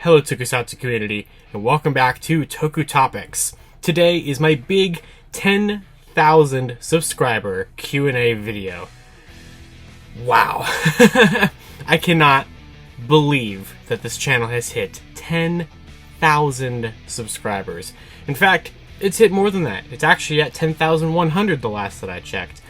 Hello Tokusatsu community, and welcome back to Toku Topics. Today is my big 10,000 subscriber Q&A video. Wow. I cannot believe that this channel has hit 10,000 subscribers. In fact, it's hit more than that. It's actually at 10,100 the last that I checked,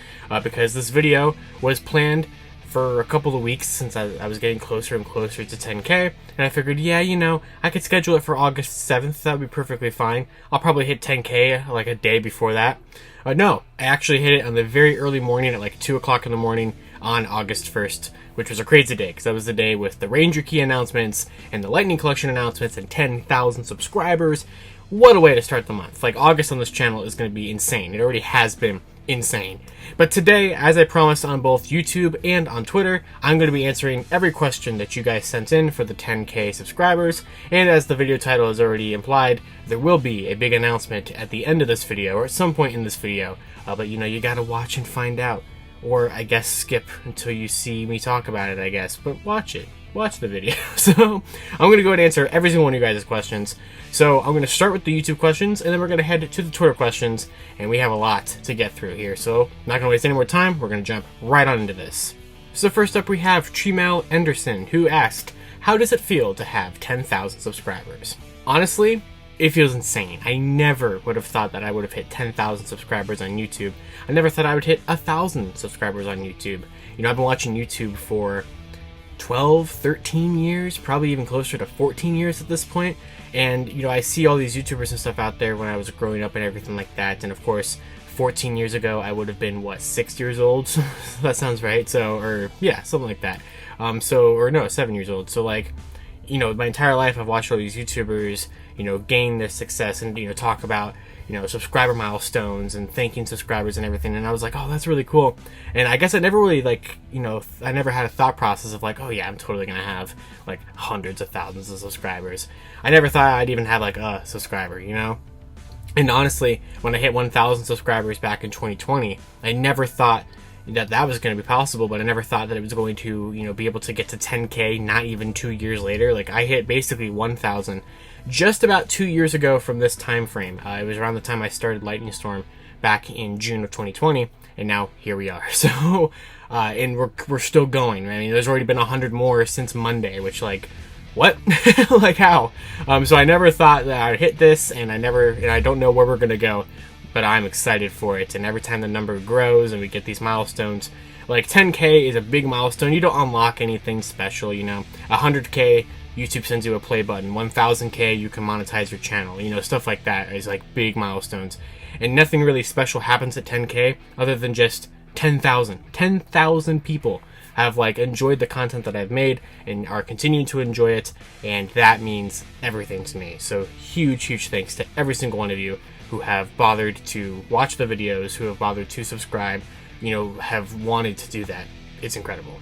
because this video was planned for a couple of weeks since I was getting closer and closer to 10k, and I figured, yeah, you know, I could schedule it for August 7th, that would be perfectly fine. I'll probably hit 10k like a day before that. No, I actually hit it on the very early morning at like 2 o'clock in the morning on August 1st, which was a crazy day, because that was the day with the Ranger Key announcements, and the Lightning Collection announcements, and 10,000 subscribers. What a way to start the month. Like, August on this channel is going to be insane. It already has been insane. But today, as I promised on both YouTube and on Twitter, I'm going to be answering every question that you guys sent in for the 10k subscribers, and as the video title has already implied, there will be a big announcement at the end of this video, or at some point in this video, but you know, you gotta watch and find out. Or, I guess, skip until you see me talk about it, I guess, but watch it. Watch the video. So, I'm going to go ahead and answer every single one of you guys' questions. So, I'm going to start with the YouTube questions, and then we're going to head to the Twitter questions, and we have a lot to get through here. So, not going to waste any more time, we're going to jump right on into this. So first up we have Tremell Anderson, who asked, how does it feel to have 10,000 subscribers? Honestly, it feels insane. I never would have thought that I would have hit 10,000 subscribers on YouTube. I never thought I would hit 1,000 subscribers on YouTube. You know, I've been watching YouTube for 12, 13 years, probably even closer to 14 years at this point. And, you know, I see all these YouTubers and stuff out there when I was growing up and everything like that. And of course, 14 years ago, I would have been, what, 6 years old? That sounds right. So, or yeah, something like that. Or no, 7 years old. So like, you know, my entire life I've watched all these YouTubers, you know, gain their success and, you know, talk about, you know, subscriber milestones and thanking subscribers and everything, and I was like, oh, that's really cool. And I guess I never really, like, you know, I never had a thought process of like, oh yeah, I'm totally gonna have like hundreds of thousands of subscribers. I never thought I'd even have like a subscriber, you know. And honestly, when I hit 1,000 subscribers back in 2020, I never thought that that was going to be possible, but I never thought that it was going to, you know, be able to get to 10k not even 2 years later. Like, I hit basically 1,000 just about 2 years ago from this time frame. It was around the time I started Lightning Storm back in June of 2020, and now here we are. So, and we're still going. I mean, there's already been 100 more since Monday, which, like, what? Like, how? So I never thought that I'd hit this, and I don't know where we're gonna go, but I'm excited for it. And every time the number grows and we get these milestones, like 10k is a big milestone. You don't unlock anything special, you know. 100k, YouTube sends you a play button. 1000k, you can monetize your channel. You know, stuff like that is like big milestones. And nothing really special happens at 10k other than just 10,000. 10,000 people have like enjoyed the content that I've made and are continuing to enjoy it, and that means everything to me. So huge thanks to every single one of you who have bothered to watch the videos, who have bothered to subscribe, you know, have wanted to do that. It's incredible.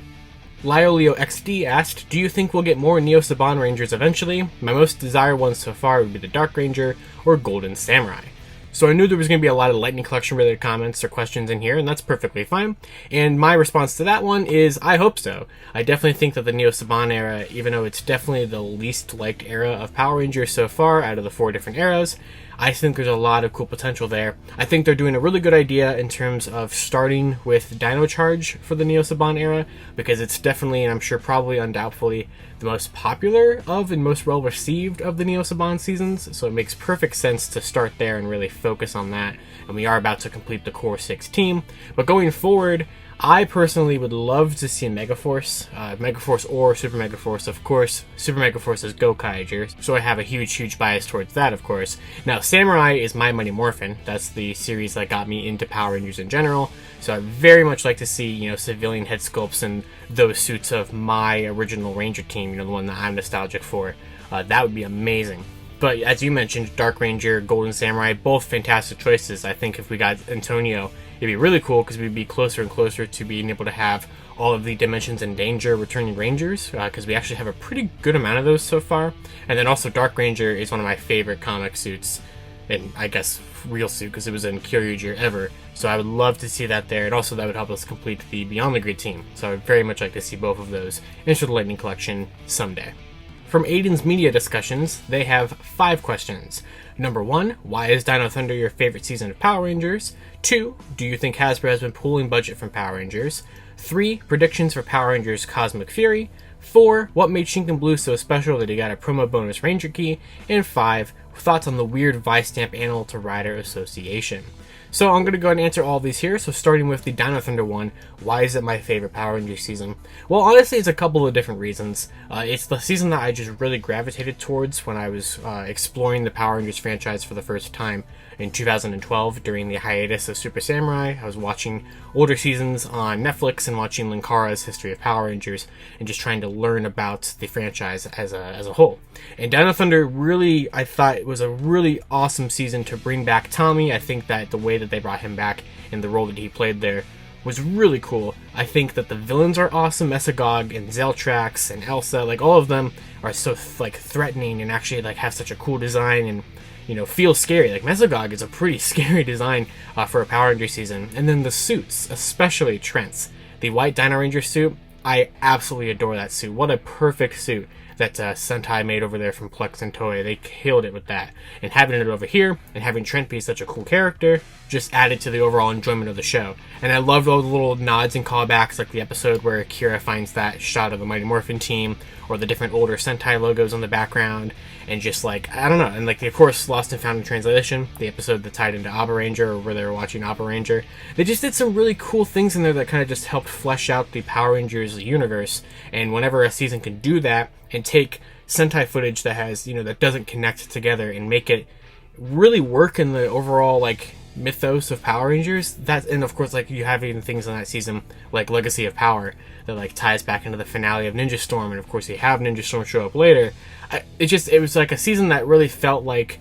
LioLeoXD asked, do you think we'll get more Neo Saban Rangers eventually? My most desired ones so far would be the Dark Ranger or Golden Samurai. So I knew there was going to be a lot of Lightning Collection related comments or questions in here, and that's perfectly fine. And my response to that one is, I hope so. I definitely think that the Neo Saban era, even though it's definitely the least liked era of Power Rangers so far out of the 4 different eras, I think there's a lot of cool potential there. I think they're doing a really good idea in terms of starting with Dino Charge for the Neo Saban era, because it's definitely, and I'm sure probably undoubtedly, the most popular of and most well received of the Neo Saban seasons, so it makes perfect sense to start there and really focus on that. And we are about to complete the Core 6 team, but going forward, I personally would love to see Megaforce, Megaforce or Super Megaforce. Of course, Super Megaforce is Gokaiger, so I have a huge bias towards that, of course. Now, Samurai is my Mighty Morphin. That's the series that got me into Power Rangers in general, so I'd very much like to see, you know, civilian head sculpts and those suits of my original Ranger team, you know, the one that I'm nostalgic for. That would be amazing. But as you mentioned, Dark Ranger, Golden Samurai, both fantastic choices. I think if we got Antonio, it'd be really cool because we'd be closer and closer to being able to have all of the Dimensions in Danger returning Rangers, because we actually have a pretty good amount of those so far. And then also Dark Ranger is one of my favorite comic suits, and I guess real suit because it was in Kyoryuger ever. So I would love to see that there, and also that would help us complete the Beyond the Grid team. So I would very much like to see both of those enter the Lightning Collection someday. From Aidan's media discussions, they have 5 questions. Number 1, why is Dino Thunder your favorite season of Power Rangers? 2, do you think Hasbro has been pulling budget from Power Rangers? 3, predictions for Power Rangers Cosmic Fury. 4, what made Shinken Blue so special that he got a promo bonus Ranger key? And 5, thoughts on the weird Vice-Stamp Animal to Rider Association. So I'm going to go ahead and answer all of these here. So starting with the Dino Thunder one, why is it my favorite Power Rangers season? Well, honestly, it's a couple of different reasons. It's the season that I just really gravitated towards when I was exploring the Power Rangers franchise for the first time in 2012 during the hiatus of Super Samurai. I was watching older seasons on Netflix and watching Linkara's History of Power Rangers and just trying to learn about the franchise as a whole. And Dino Thunder really, I thought it was a really awesome season to bring back Tommy. I think that the way that they brought him back and the role that he played there was really cool. I think that the villains are awesome. Mesogog and Zeltrax and Elsa, like all of them are so like threatening and actually like have such a cool design and, you know, feel scary. Like Mesogog is a pretty scary design for a Power Ranger season. And then the suits, especially Trent's. The white Dino Ranger suit, I absolutely adore that suit. What a perfect suit that Sentai made over there from Plex and Toei. They killed it with that. And having it over here, and having Trent be such a cool character, just added to the overall enjoyment of the show. And I loved all the little nods and callbacks, like the episode where Akira finds that shot of the Mighty Morphin team, or the different older Sentai logos on the background, and just like, I don't know, and like, of course, Lost and Found in Translation, the episode that tied into Abba Ranger, or where they were watching Abba Ranger. They just did some really cool things in there that kind of just helped flesh out the Power Rangers universe, and whenever a season can do that, and take Sentai footage that has, you know, that doesn't connect together and make it really work in the overall, like, mythos of Power Rangers, that, and of course, like, you have even things in that season, like Legacy of Power, that, like, ties back into the finale of Ninja Storm, and of course, you have Ninja Storm show up later. It was like a season that really felt like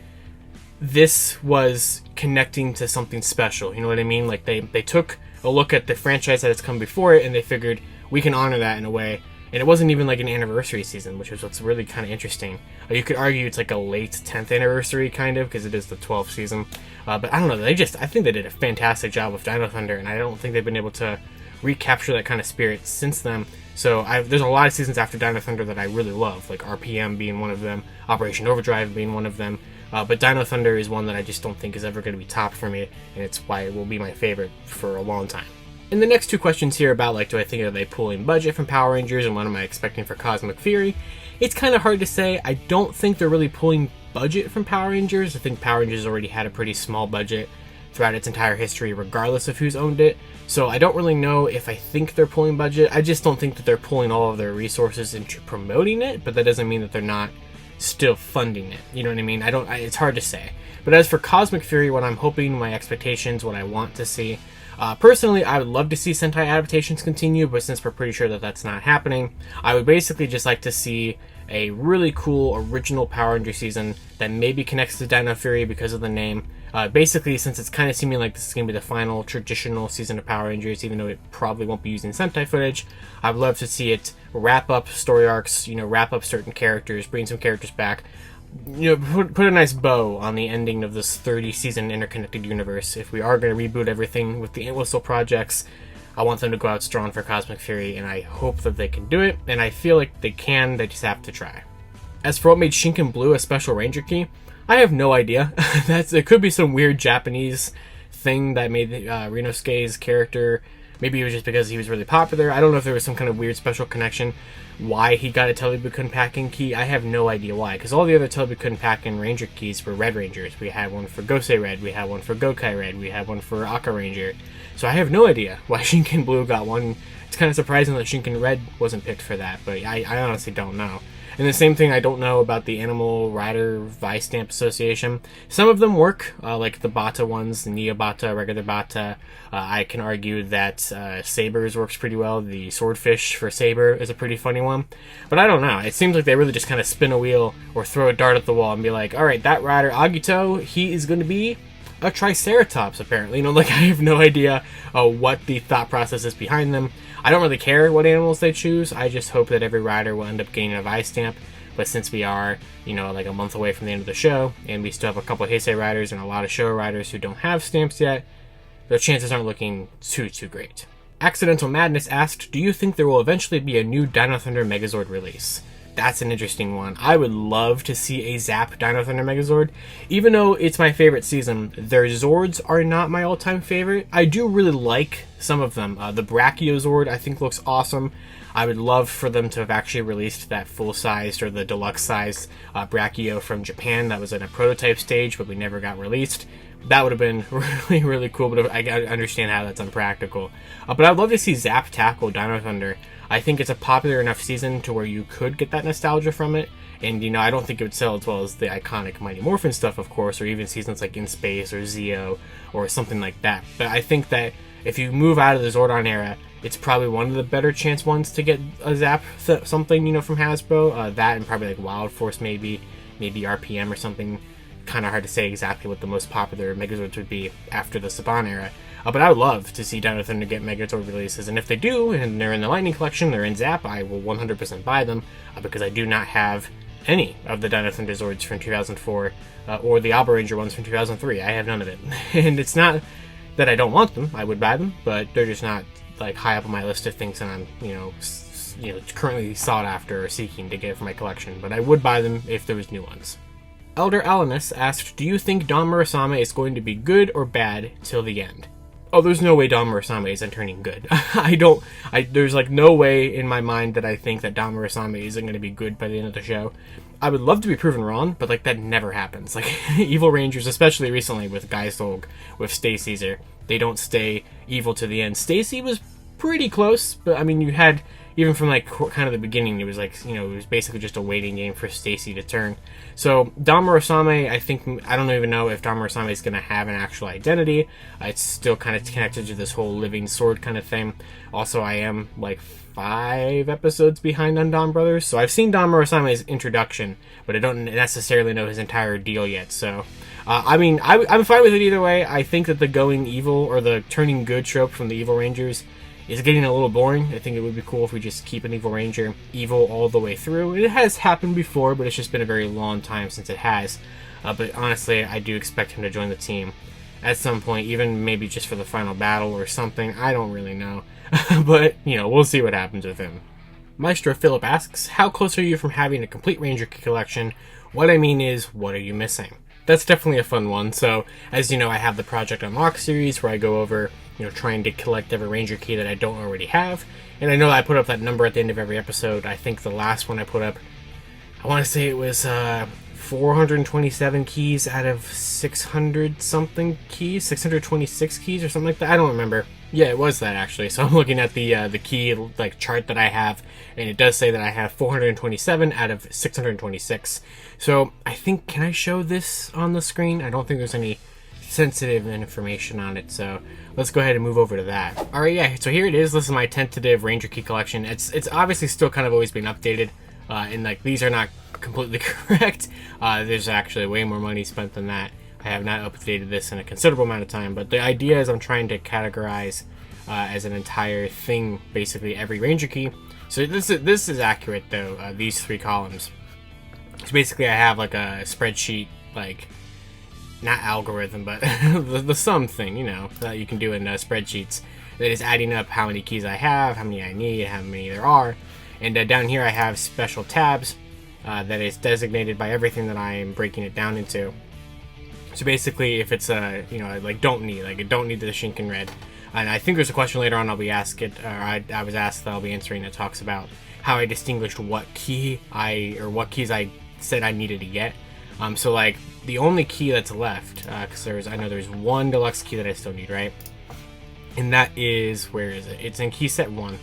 this was connecting to something special, you know what I mean? Like, they took a look at the franchise that has come before it, and they figured, we can honor that in a way. And it wasn't even like an anniversary season, which is what's really kind of interesting. You could argue it's like a late 10th anniversary, kind of, because it is the 12th season. But I don't know, I think they did a fantastic job with Dino Thunder, and I don't think they've been able to recapture that kind of spirit since then. So there's a lot of seasons after Dino Thunder that I really love, like RPM being one of them, Operation Overdrive being one of them. But Dino Thunder is one that I just don't think is ever going to be topped for me, and it's why it will be my favorite for a long time. And the next two questions here about, like, do I think are they pulling budget from Power Rangers and what am I expecting for Cosmic Fury? It's kind of hard to say. I don't think they're really pulling budget from Power Rangers. I think Power Rangers already had a pretty small budget throughout its entire history, regardless of who's owned it. So I don't really know if I think they're pulling budget. I just don't think that they're pulling all of their resources into promoting it, but that doesn't mean that they're not still funding it. You know what I mean? It's hard to say. But as for Cosmic Fury, what I'm hoping, my expectations, what I want to see, personally, I would love to see Sentai adaptations continue, but since we're pretty sure that that's not happening, I would basically just like to see a really cool original Power Ranger season that maybe connects to Dino Fury because of the name. Basically, since it's kind of seeming like this is going to be the final traditional season of Power Rangers, even though it probably won't be using Sentai footage, I'd love to see it wrap up story arcs, you know, wrap up certain characters, bring some characters back, you know, put a nice bow on the ending of this 30-season interconnected universe. If we are going to reboot everything with the Ant Whistle projects, I want them to go out strong for Cosmic Fury, and I hope that they can do it, and I feel like they can, they just have to try. As for what made Shinken Blue a special Ranger key, I have no idea. It could be some weird Japanese thing that made Rinosuke's character, maybe it was just because he was really popular. I don't know if there was some kind of weird special connection why he got a Telebukun packing key. I have no idea why, because all the other Telebukun packing Ranger keys were Red Rangers. We had one for Gosei Red, we had one for Gokai Red, we had one for Aka Ranger. So I have no idea why Shinken Blue got one. It's kind of surprising that Shinken Red wasn't picked for that, but I honestly don't know. And the same thing, I don't know about the Animal Rider Vice Stamp Association. Some of them work, like the Bata ones, the Neo Bata, regular Bata. I can argue that Saber's works pretty well. The Swordfish for Saber is a pretty funny one. But I don't know. It seems like they really just kind of spin a wheel or throw a dart at the wall and be like, alright, that rider, Agito, he is going to be a Triceratops, apparently. You know, like, I have no idea what the thought process is behind them. I don't really care what animals they choose. I just hope that every rider will end up getting a Vice stamp. But since we are, you know, like a month away from the end of the show, and we still have a couple of Heisei riders and a lot of show riders who don't have stamps yet, their chances aren't looking too great. Accidental Madness asked, do you think there will eventually be a new Dino Thunder Megazord release? That's an interesting one. I would love to see a Zap Dino Thunder Megazord. Even though it's my favorite season, their Zords are not my all-time favorite. I do really like some of them. The Brachiozord I think looks awesome. I would love for them to have actually released that full-sized or the deluxe-sized Brachio from Japan that was in a prototype stage, but we never got released. That would have been really, really cool, but I understand how that's unpractical. But I'd love to see Zap tackle Dino Thunder. I think it's a popular enough season to where you could get that nostalgia from it. And, you know, I don't think it would sell as well as the iconic Mighty Morphin stuff, of course, or even seasons like In Space or Zeo or something like that. But I think that if you move out of the Zordon era, it's probably one of the better chance ones to get a Zap something, you know, from Hasbro. That and probably like Wild Force maybe RPM or something. Kind of hard to say exactly what the most popular Megazords would be after the Saban era. But I would love to see Dino Thunder get Megazord releases, and if they do, and they're in the Lightning Collection, they're in Zap, I will 100% buy them, because I do not have any of the Dino Thunder Zords from 2004, or the Alba Ranger ones from 2003. I have none of it. And it's not that I don't want them, I would buy them, but they're just not like high up on my list of things that I'm, you know, currently sought after or seeking to get for my collection, but I would buy them if there was new ones. Elder Alanis asked, do you think Don Murasame is going to be good or bad till the end? Oh, there's no way Don Murasame isn't turning good. There's like no way in my mind that I think that Don Murasame isn't going to be good by the end of the show. I would love to be proven wrong, but like that never happens. Like Evil Rangers, especially recently with Gaisolg, with Stay Caesar, they don't stay evil to the end. Stacy was pretty close, but I mean, you had, even from like kind of the beginning, it was like, you know, it was basically just a waiting game for Stacy to turn. So Don Murasame, I don't even know if Don Murasame is going to have an actual identity. It's still kind of connected to this whole living sword kind of thing. Also, I am like 5 episodes behind on Don Brothers, so I've seen Don Murasame's introduction, but I don't necessarily know his entire deal yet. So I mean, I'm fine with it either way. I think that the going evil or the turning good trope from the Evil Rangers is getting a little boring. I think it would be cool if we just keep an Evil Ranger evil all the way through. It has happened before, but it's just been a very long time since it has. But honestly, I do expect him to join the team at some point, even maybe just for the final battle or something. I don't really know. But, you know, we'll see what happens with him. Maestro Phillip asks, how close are you from having a complete Ranger collection? What I mean is, what are you missing? That's definitely a fun one. So, as you know, I have the Project Unlock series where I go over, you know, trying to collect every Ranger key that I don't already have. And I know I put up that number at the end of every episode. I think the last one I put up, I want to say it was 427 keys out of 600 something keys, 626 keys or something like that. I don't remember. Yeah, it was that actually. So I'm looking at the key like chart that I have, and it does say that I have 427 out of 626. So I think, can I show this on the screen? I don't think there's any sensitive information on it, so let's go ahead and move over to that. Alright, yeah, so here it is. This is my tentative Ranger key collection. It's obviously still kind of always been updated, and like these are not completely correct. There's actually way more money spent than that. I have not updated this in a considerable amount of time, but the idea is I'm trying to categorize as an entire thing, basically every Ranger key. So this is accurate though, these 3 columns. So basically I have like a spreadsheet, like, not algorithm, but the sum thing, you know, that you can do in spreadsheets, that is adding up how many keys I have, how many I need, how many there are. And down here I have special tabs that is designated by everything that I am breaking it down into. So basically, if it's you know, like don't need the Shinken Red, and I think there's a question later on I'll be asked it, or I was asked that I'll be answering, that talks about how I distinguished what keys I said I needed to get. So like the only key that's left, because I know there's 1 deluxe key that I still need, right? And that is, where is it? It's in key set 1,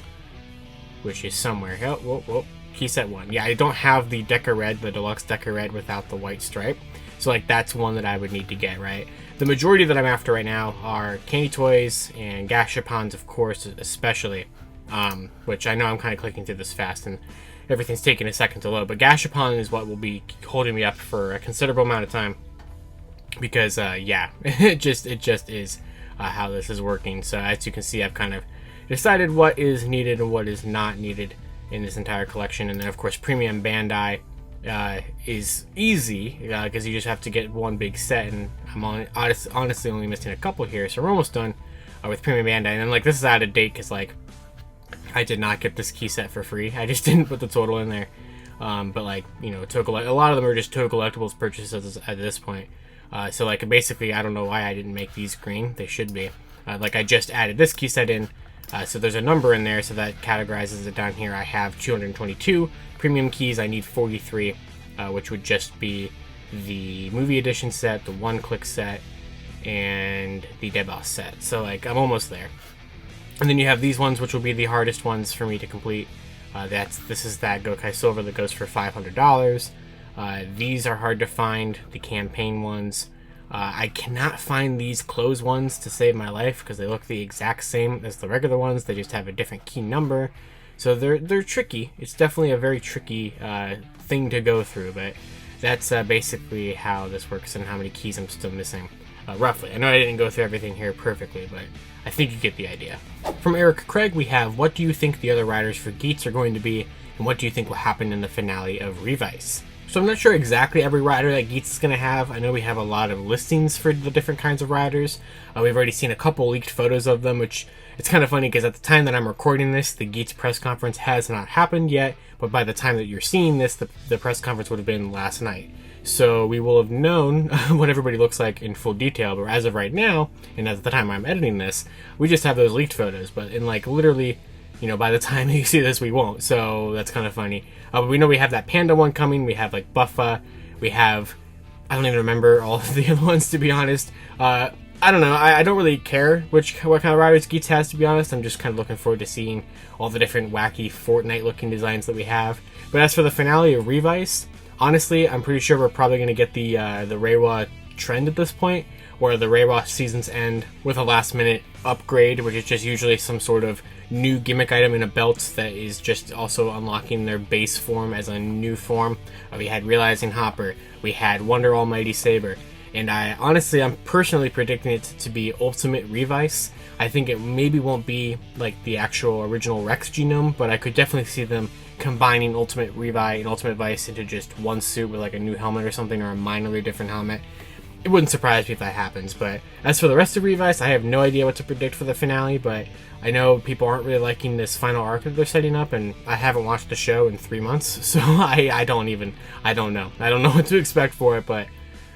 which is somewhere. Oh, whoa, key set 1. Yeah, I don't have the Deca Red, the deluxe Deca Red without the white stripe. So like that's one that I would need to get, right? The majority that I'm after right now are Candy Toys and Gashapons, of course, especially. Which I know I'm kind of clicking through this fast and everything's taking a second to load. But Gashapon is what will be holding me up for a considerable amount of time. Because, yeah, it just is how this is working. So as you can see, I've kind of decided what is needed and what is not needed in this entire collection. And then, of course, Premium Bandai is easy because you just have to get 1 big set, and I'm honestly only missing a couple here, so we're almost done with Premium Bandai. And then like this is out of date because like I did not get this key set for free. I just didn't put the total in there. but like, you know, a lot of them are just Toku Collectibles purchases at this point. So like basically, I don't know why I didn't make these green. They should be. Like I just added this key set in, so there's a number in there, so that categorizes it down here. I have 222 premium keys. I need 43, which would just be the movie edition set, the one-click set, and the Dead Boss set. So like I'm almost there. And then you have these ones, which will be the hardest ones for me to complete. This is that Gokai Silver that goes for $500. These are hard to find, the campaign ones. I cannot find these closed ones to save my life because they look the exact same as the regular ones. They just have a different key number. So they're tricky. It's definitely a very tricky thing to go through, but that's basically how this works and how many keys I'm still missing, roughly. I know I didn't go through everything here perfectly, but I think you get the idea. From Eric Craig, we have, what do you think the other riders for Geats are going to be, and what do you think will happen in the finale of Revice? So I'm not sure exactly every rider that Geats is going to have. I know we have a lot of listings for the different kinds of riders. We've already seen a couple leaked photos of them, which it's kind of funny because at the time that I'm recording this, the Geats press conference has not happened yet, but by the time that you're seeing this, the press conference would have been last night. So we will have known what everybody looks like in full detail, but as of right now, and at the time I'm editing this, we just have those leaked photos, but in like literally, you know, by the time you see this, we won't, so that's kind of funny. But we know we have that Panda one coming, we have like Buffa, we have, I don't even remember all of the other ones, to be honest. I don't know, I don't really care what kind of riders Geats has, to be honest. I'm just kind of looking forward to seeing all the different wacky Fortnite looking designs that we have. But as for the finale of Revice, honestly, I'm pretty sure we're probably going to get the Reiwa trend at this point, where the Reiwa seasons end with a last minute upgrade, which is just usually some sort of new gimmick item in a belt that is just also unlocking their base form as a new form. We had Realizing Hopper, we had Wonder Almighty Saber, and I'm personally predicting it to be Ultimate Revice. I think it maybe won't be like the actual original Rex genome, but I could definitely see them combining Ultimate Revi and Ultimate Vice into just one suit with like a new helmet or something, or a minorly different helmet. It wouldn't surprise me if that happens, but as for the rest of Revice, I have no idea what to predict for the finale, but I know people aren't really liking this final arc that they're setting up, and I haven't watched the show in 3 months, so I don't know. I don't know what to expect for it, but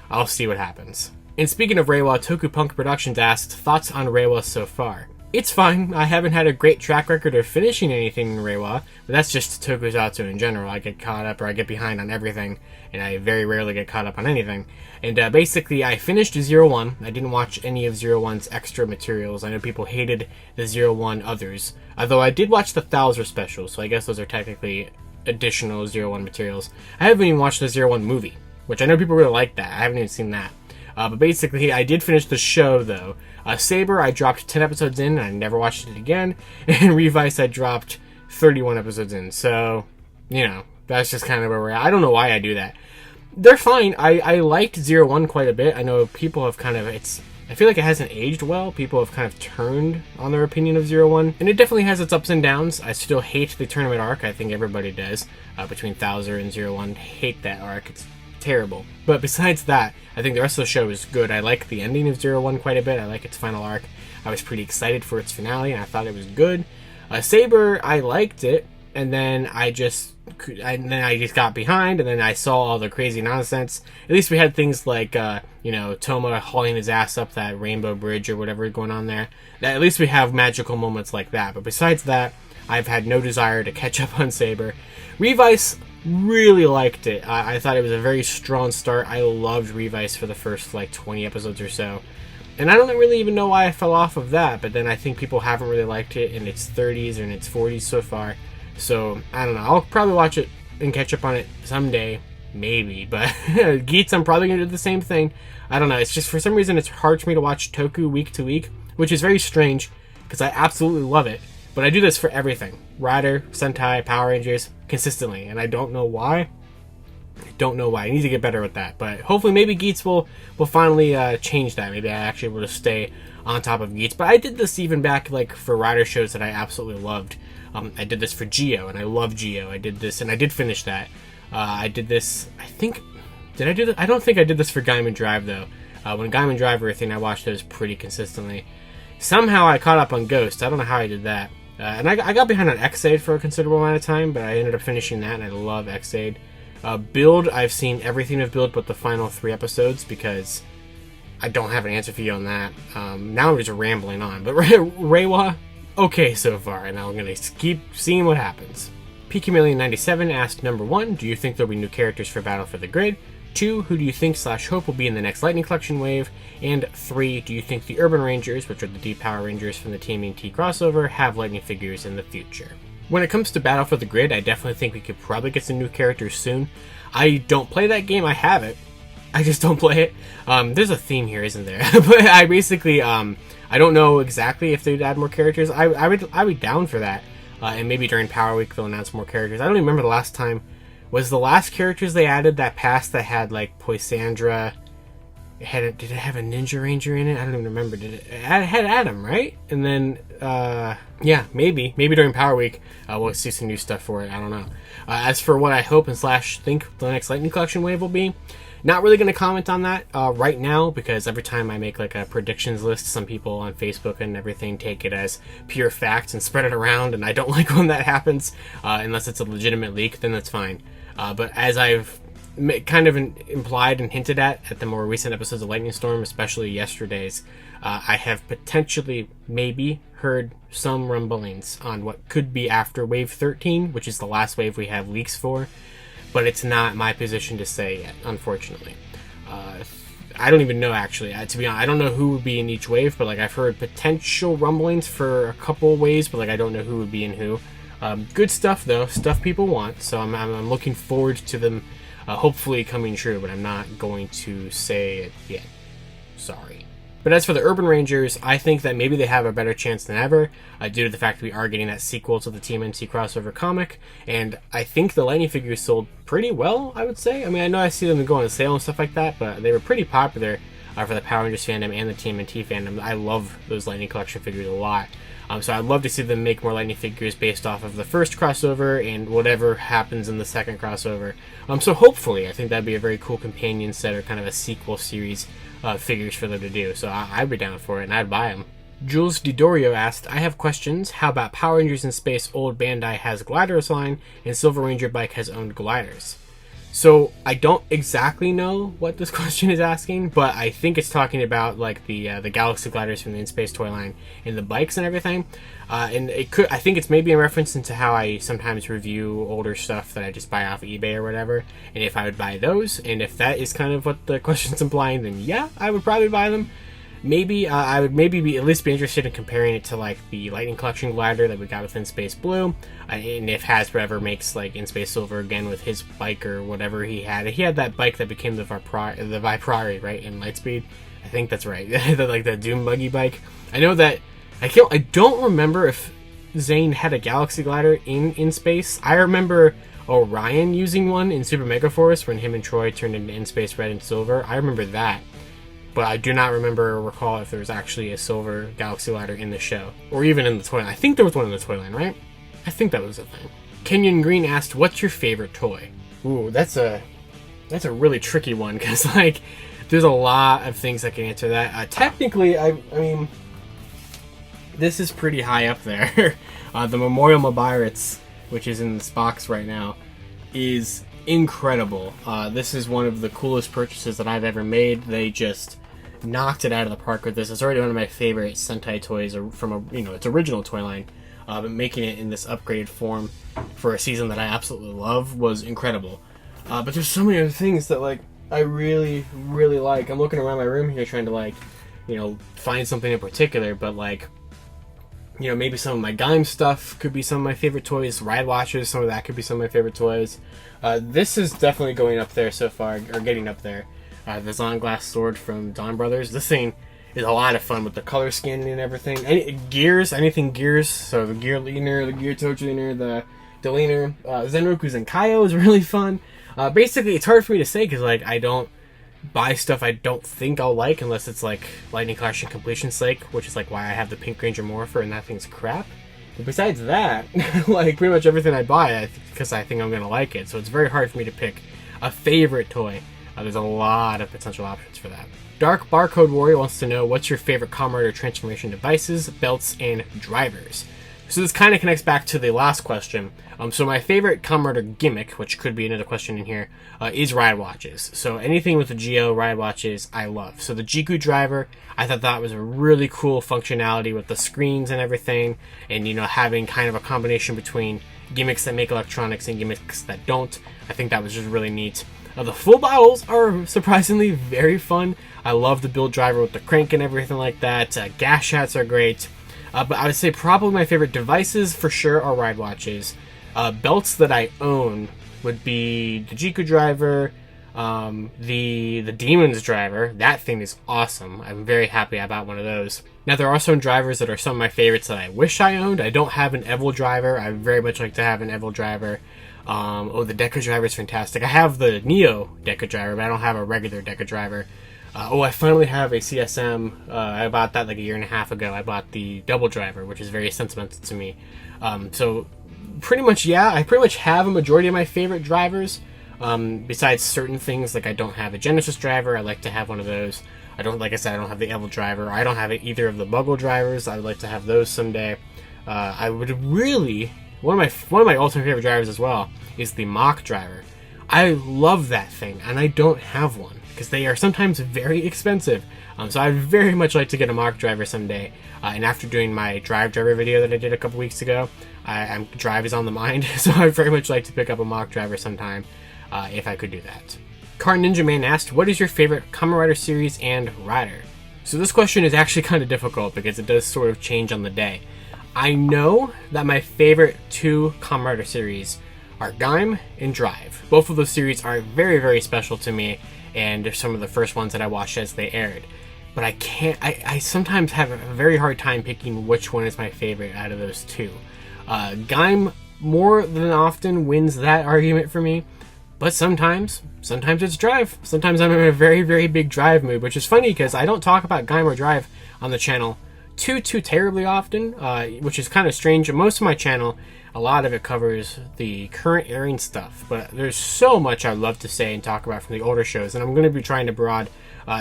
I'll see what happens. And speaking of Reiwa, Toku-Punk Productions asked, thoughts on Reiwa so far? It's fine. I haven't had a great track record of finishing anything in Reiwa, but that's just Tokusatsu in general. I get caught up or I get behind on everything, and I very rarely get caught up on anything. And basically, I finished 01. I didn't watch any of 01's extra materials. I know people hated the 01 others, although I did watch the Thouser special, so I guess those are technically additional 01 materials. I haven't even watched the 01 movie, which I know people really like that. I haven't even seen that. But basically, I did finish the show, though. Saber, I dropped 10 episodes in, and I never watched it again. And Revice, I dropped 31 episodes in. So, you know, that's just kind of where we're at. I don't know why I do that. They're fine. I liked 01 quite a bit. I know people have kind of... I feel like it hasn't aged well. People have kind of turned on their opinion of 01. And it definitely has its ups and downs. I still hate the tournament arc. I think everybody does. Between Thouser and 01. Hate that arc. It's terrible. But besides that, I think the rest of the show is good. I like the ending of 01 quite a bit. I like its final arc. I was pretty excited for its finale, and I thought it was good. Saber, I liked it, and then I just got behind, and then I saw all the crazy nonsense. At least we had things like, Toma hauling his ass up that rainbow bridge or whatever going on there. At least we have magical moments like that. But besides that, I've had no desire to catch up on Saber. Revice, really liked it. I thought it was a very strong start. I loved Revice for the first 20 episodes or so. And I don't really even know why I fell off of that, but then I think people haven't really liked it in its 30s or in its 40s so far. So, I don't know. I'll probably watch it and catch up on it someday. Maybe. But Geats, I'm probably going to do the same thing. I don't know. It's just, for some reason, it's hard for me to watch Toku week to week, which is very strange, because I absolutely love it. But I do this for everything. Rider, Sentai, Power Rangers, consistently. And I don't know why. I need to get better with that. But hopefully maybe Geats will finally change that. Maybe I actually will just stay on top of Geats. But I did this even back for rider shows that I absolutely loved. I did this for Geo, and I love Geo. I did this, and I did finish that. I did this, I think... Did I do this? I don't think I did this for Gaiman Drive, though. When Gaiman Drive or everything, I watched those pretty consistently. Somehow I caught up on Ghost. I don't know how I did that. And I got behind on X-Aid for a considerable amount of time, but I ended up finishing that, and I love X-Aid. Build, I've seen everything of Build but the final 3 episodes, because I don't have an answer for you on that. Now I'm just rambling on, but Reiwa, okay so far, and I'm going to keep seeing what happens. PKMillion97 asked, number 1, do you think there'll be new characters for Battle for the Grid? 2, who do you think / hope will be in the next Lightning Collection wave? And 3, do you think the Urban Rangers, which are the Deep Power Rangers from the TMNT crossover, have Lightning figures in the future? When it comes to Battle for the Grid, I definitely think we could probably get some new characters soon. I don't play that game, I have it. I just don't play it. There's a theme here, isn't there? But I basically, I don't know exactly if they'd add more characters. I would be down for that. And maybe during Power Week they'll announce more characters. I don't even remember the last time. Was the last characters they added that past that had like Poisandra? Did it have a Ninja Ranger in it? I don't even remember. Did it had Adam, right? And then yeah, maybe during Power Week we'll see some new stuff for it. I don't know. As for what I hope and / think the next Lightning Collection wave will be, not really going to comment on that right now, because every time I make like a predictions list, some people on Facebook and everything take it as pure facts and spread it around, and I don't like when that happens unless it's a legitimate leak. Then that's fine. But as I've kind of implied and hinted at the more recent episodes of Lightning Storm, especially yesterday's, I have potentially maybe heard some rumblings on what could be after Wave 13, which is the last wave we have leaks for, but it's not my position to say yet, unfortunately. I don't even know, actually. To be honest, I don't know who would be in each wave, but like I've heard potential rumblings for a couple waves, but like I don't know who would be in who. Good stuff, though. Stuff people want, so I'm looking forward to them hopefully coming true, but I'm not going to say it yet. Sorry. But as for the Urban Rangers, I think that maybe they have a better chance than ever, due to the fact that we are getting that sequel to the TMNT crossover comic, and I think the Lightning figures sold pretty well, I would say. I mean, I know I see them go on sale and stuff like that, but they were pretty popular for the Power Rangers fandom and the TMNT fandom. I love those Lightning Collection figures a lot. So I'd love to see them make more Lightning figures based off of the first crossover and whatever happens in the second crossover. So hopefully, I think that'd be a very cool companion set or kind of a sequel series figures for them to do. So I'd be down for it, and I'd buy them. Jules Dedoro asked, I have questions. How about Power Rangers in Space? Old Bandai has gliders line, and Silver Ranger Bike has owned gliders. So I don't exactly know what this question is asking, but I think it's talking about like the Galaxy gliders from the In Space toy line and the bikes and everything. And it could, I think it's maybe a reference into how I sometimes review older stuff that I just buy off eBay or whatever, and if I would buy those, and if that is kind of what the question's implying, then yeah, I would probably buy them. Maybe I would maybe at least be interested in comparing it to like the Lightning Collection glider that we got with In Space Blue, and if Hasbro ever makes like In Space Silver again with his bike or whatever he had. He had that bike that became the Viprari, right, in Lightspeed. I think that's right. Like the Doom buggy bike. I know that I don't remember if Zane had a Galaxy glider in space. I remember Orion using one in Super Mega Force when him and Troy turned into In Space Red and Silver. I remember that. But I do not remember or recall if there was actually a silver Galaxy glider in the show, or even in the toy line. I think there was one in the toy line, right? I think that was the thing. Kenyon Green asked, what's your favorite toy? Ooh, that's a really tricky one, because like there's a lot of things that can answer that. Technically, I mean, this is pretty high up there. The Memorial Mabirates, which is in this box right now, is incredible. This is one of the coolest purchases that I've ever made. They just knocked it out of the park with this. It's already one of my favorite Sentai toys from its original toy line, but making it in this upgraded form for a season that I absolutely love was incredible. But there's so many other things that like I really like. I'm looking around my room here trying to like find something in particular, but like maybe some of my Gaim stuff could be some of my favorite toys. Ride Watchers, some of that could be some of my favorite toys. This is definitely going up there so far, or getting up there. The Zonglass sword from Dawn Brothers. This thing is a lot of fun with the color scanning and everything. Anything gears. So the gear leaner, the gear torch leaner, the leaner. Zenroku Zenkaio is really fun. Basically, it's hard for me to say because like I don't buy stuff I don't think I'll like unless it's like Lightning Collection completion's sake, which is like why I have the Pink Ranger Morpher and that thing's crap. But besides that, like pretty much everything I buy because I think I'm gonna like it. So it's very hard for me to pick a favorite toy. There's a lot of potential options for that. Dark Barcode Warrior wants to know, what's your favorite ComRider transformation devices, belts, and drivers? So this kind of connects back to the last question. So my favorite Kamen Rider gimmick, which could be another question in here, is ride watches. So anything with the Geo ride watches, I love. So the Jiku driver, I thought that was a really cool functionality with the screens and everything, and having kind of a combination between gimmicks that make electronics and gimmicks that don't. I think that was just really neat. The full bottles are surprisingly very fun. I love the build driver with the crank and everything like that. Gas shots are great. But I would say probably my favorite devices for sure are ride watches. Belts that I own would be the Jiku driver, the Demons driver. That thing is awesome. I'm very happy I bought one of those. Now there are some drivers that are some of my favorites that I wish I owned. I don't have an Evil driver. I very much like to have an Evil driver. The Deca driver is fantastic. I have the Neo Deca driver, but I don't have a regular Deca driver. I finally have a CSM. I bought that like a year and a half ago. I bought the double driver, which is very sentimental to me. So pretty much, yeah, I pretty much have a majority of my favorite drivers. Besides certain things, like I don't have a Genesis driver. I like to have one of those. Like I said, I don't have the Evil driver. I don't have either of the Buggle drivers. I would like to have those someday. I would really, one of my ultimate favorite drivers as well is the Mach driver. I love that thing, and I don't have one because they are sometimes very expensive. So I'd very much like to get a Mach driver someday. And after doing my Drive driver video that I did a couple weeks ago, Drive is on the mind, so I'd very much like to pick up a Mach driver sometime if I could do that. Car Ninja Man asked, what is your favorite Kamen Rider series and rider? So this question is actually kind of difficult because it does sort of change on the day. I know that my favorite two Kamen Rider series are Gaim and Drive. Both of those series are very, very special to me, and they're some of the first ones that I watched as they aired. But I sometimes have a very hard time picking which one is my favorite out of those two. Gaim more than often wins that argument for me, but sometimes it's Drive. Sometimes I'm in a very, very big Drive mood, which is funny because I don't talk about Gaim or Drive on the channel too terribly often, which is kind of strange. Most of my channel, a lot of it covers the current airing stuff, but there's so much I'd love to say and talk about from the older shows, and I'm going to be trying to broaden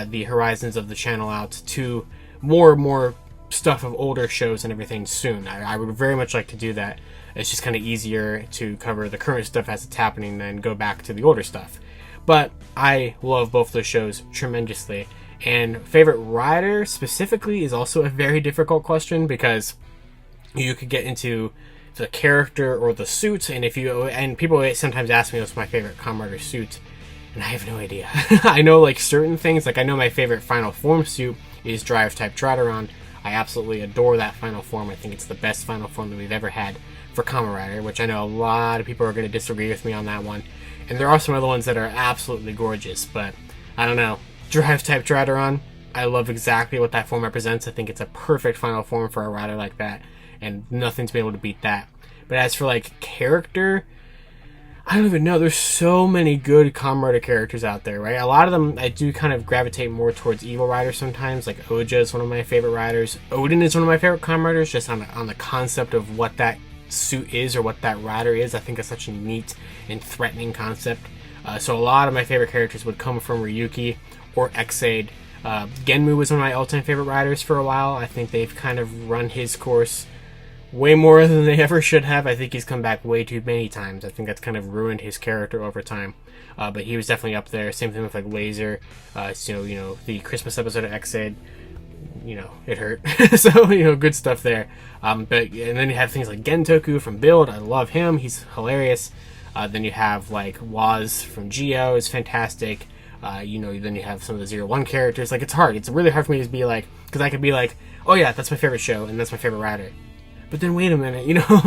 the horizons of the channel out to more and more stuff of older shows and everything soon. I would very much like to do that. It's just kind of easier to cover the current stuff as it's happening than go back to the older stuff. But I love both those shows tremendously. And favorite rider specifically is also a very difficult question because you could get into the character or the suit, and people sometimes ask me what's my favorite Kamen Rider suit, and I have no idea. I know like certain things, like I know my favorite final form suit is Drive Type Trotaron. I absolutely adore that final form. I think it's the best final form that we've ever had for Kamen Rider, which I know a lot of people are going to disagree with me on that one. And there are some other ones that are absolutely gorgeous, but I don't know. Drive Type Trotaron, I love exactly what that form represents. I think it's a perfect final form for a rider like that, and nothing's been able to beat that. But as for like character, I don't even know. There's so many good Kamen Rider characters out there, right? A lot of them I do kind of gravitate more towards Evil Riders sometimes. Like Oja is one of my favorite riders. Odin is one of my favorite Kamen Riders, just on the concept of what that suit is or what that rider is. I think it's such a neat and threatening concept. So a lot of my favorite characters would come from Ryuki or Ex-Aid. Genmu was one of my all-time favorite riders for a while. I think they've kind of run his course way more than they ever should have. I think he's come back way too many times. I think that's kind of ruined his character over time. But he was definitely up there. Same thing with like Laser. So, the Christmas episode of Ex-Aid, it hurt. So, good stuff there. And then you have things like Gentoku from Build. I love him. He's hilarious. Then you have like Waz from Geo is fantastic. Then you have some of the 01 characters. Like, it's hard. It's really hard for me to be like, because I could be like, oh yeah, that's my favorite show and that's my favorite rider. But then wait a minute,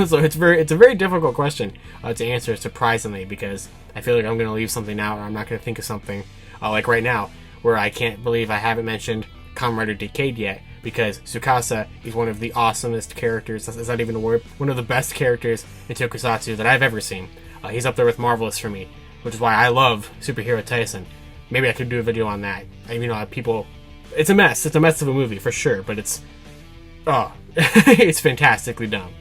so it's a very difficult question to answer, surprisingly, because I feel like I'm going to leave something out, or I'm not going to think of something, like right now, where I can't believe I haven't mentioned Kamen Rider Decade yet, because Tsukasa is one of the awesomest characters, that's not even a word, one of the best characters in Tokusatsu that I've ever seen. He's up there with Marvelous for me, which is why I love Superhero Tyson. Maybe I could do a video on that. People, it's a mess of a movie, for sure, but it's fantastically done.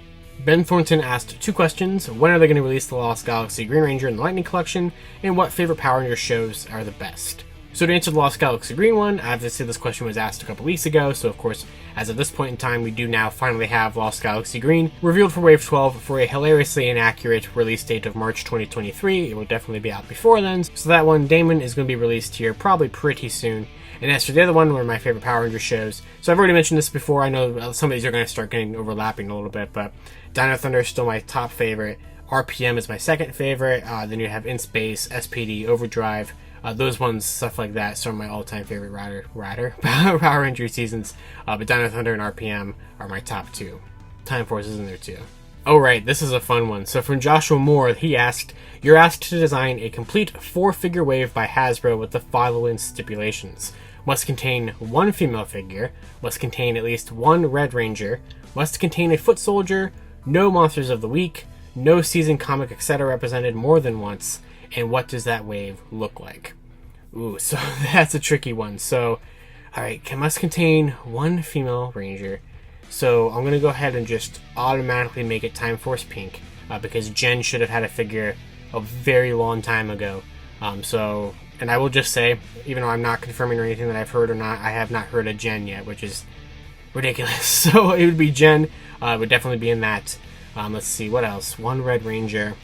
Ben Thornton asked 2 questions. When are they going to release the Lost Galaxy Green Ranger and the Lightning Collection? And what favorite Power Rangers shows are the best? So to answer the Lost Galaxy Green one, obviously this question was asked a couple weeks ago, so of course, as of this point in time, we do now finally have Lost Galaxy Green revealed for Wave 12 for a hilariously inaccurate release date of March 2023. It will definitely be out before then. So that one, Damon, is going to be released here probably pretty soon. And as for the other one of my favorite Power Rangers shows, so I've already mentioned this before, I know some of these are going to start getting overlapping a little bit, but Dino Thunder is still my top favorite. RPM is my second favorite. Then you have In Space, SPD, Overdrive. Those ones, stuff like that, some of my all-time favorite Power Ranger seasons. But Dino Thunder and RPM are my top two. Time Force is in there too. Oh right, this is a fun one. So from Joshua Moore, he asked, you're asked to design a complete 4-figure wave by Hasbro with the following stipulations. Must contain 1 female figure, must contain at least 1 Red Ranger, must contain a foot soldier, no Monsters of the Week, no season comic etc. represented more than once, and what does that wave look like? Ooh, so that's a tricky one. So, alright, must contain 1 female ranger. So I'm going to go ahead and just automatically make it Time Force Pink, because Jen should have had a figure a very long time ago. And I will just say, even though I'm not confirming or anything that I've heard or not, I have not heard of Jen yet, which is ridiculous. So it would be Jen, would definitely be in that. Let's see, what else? 1 Red Ranger.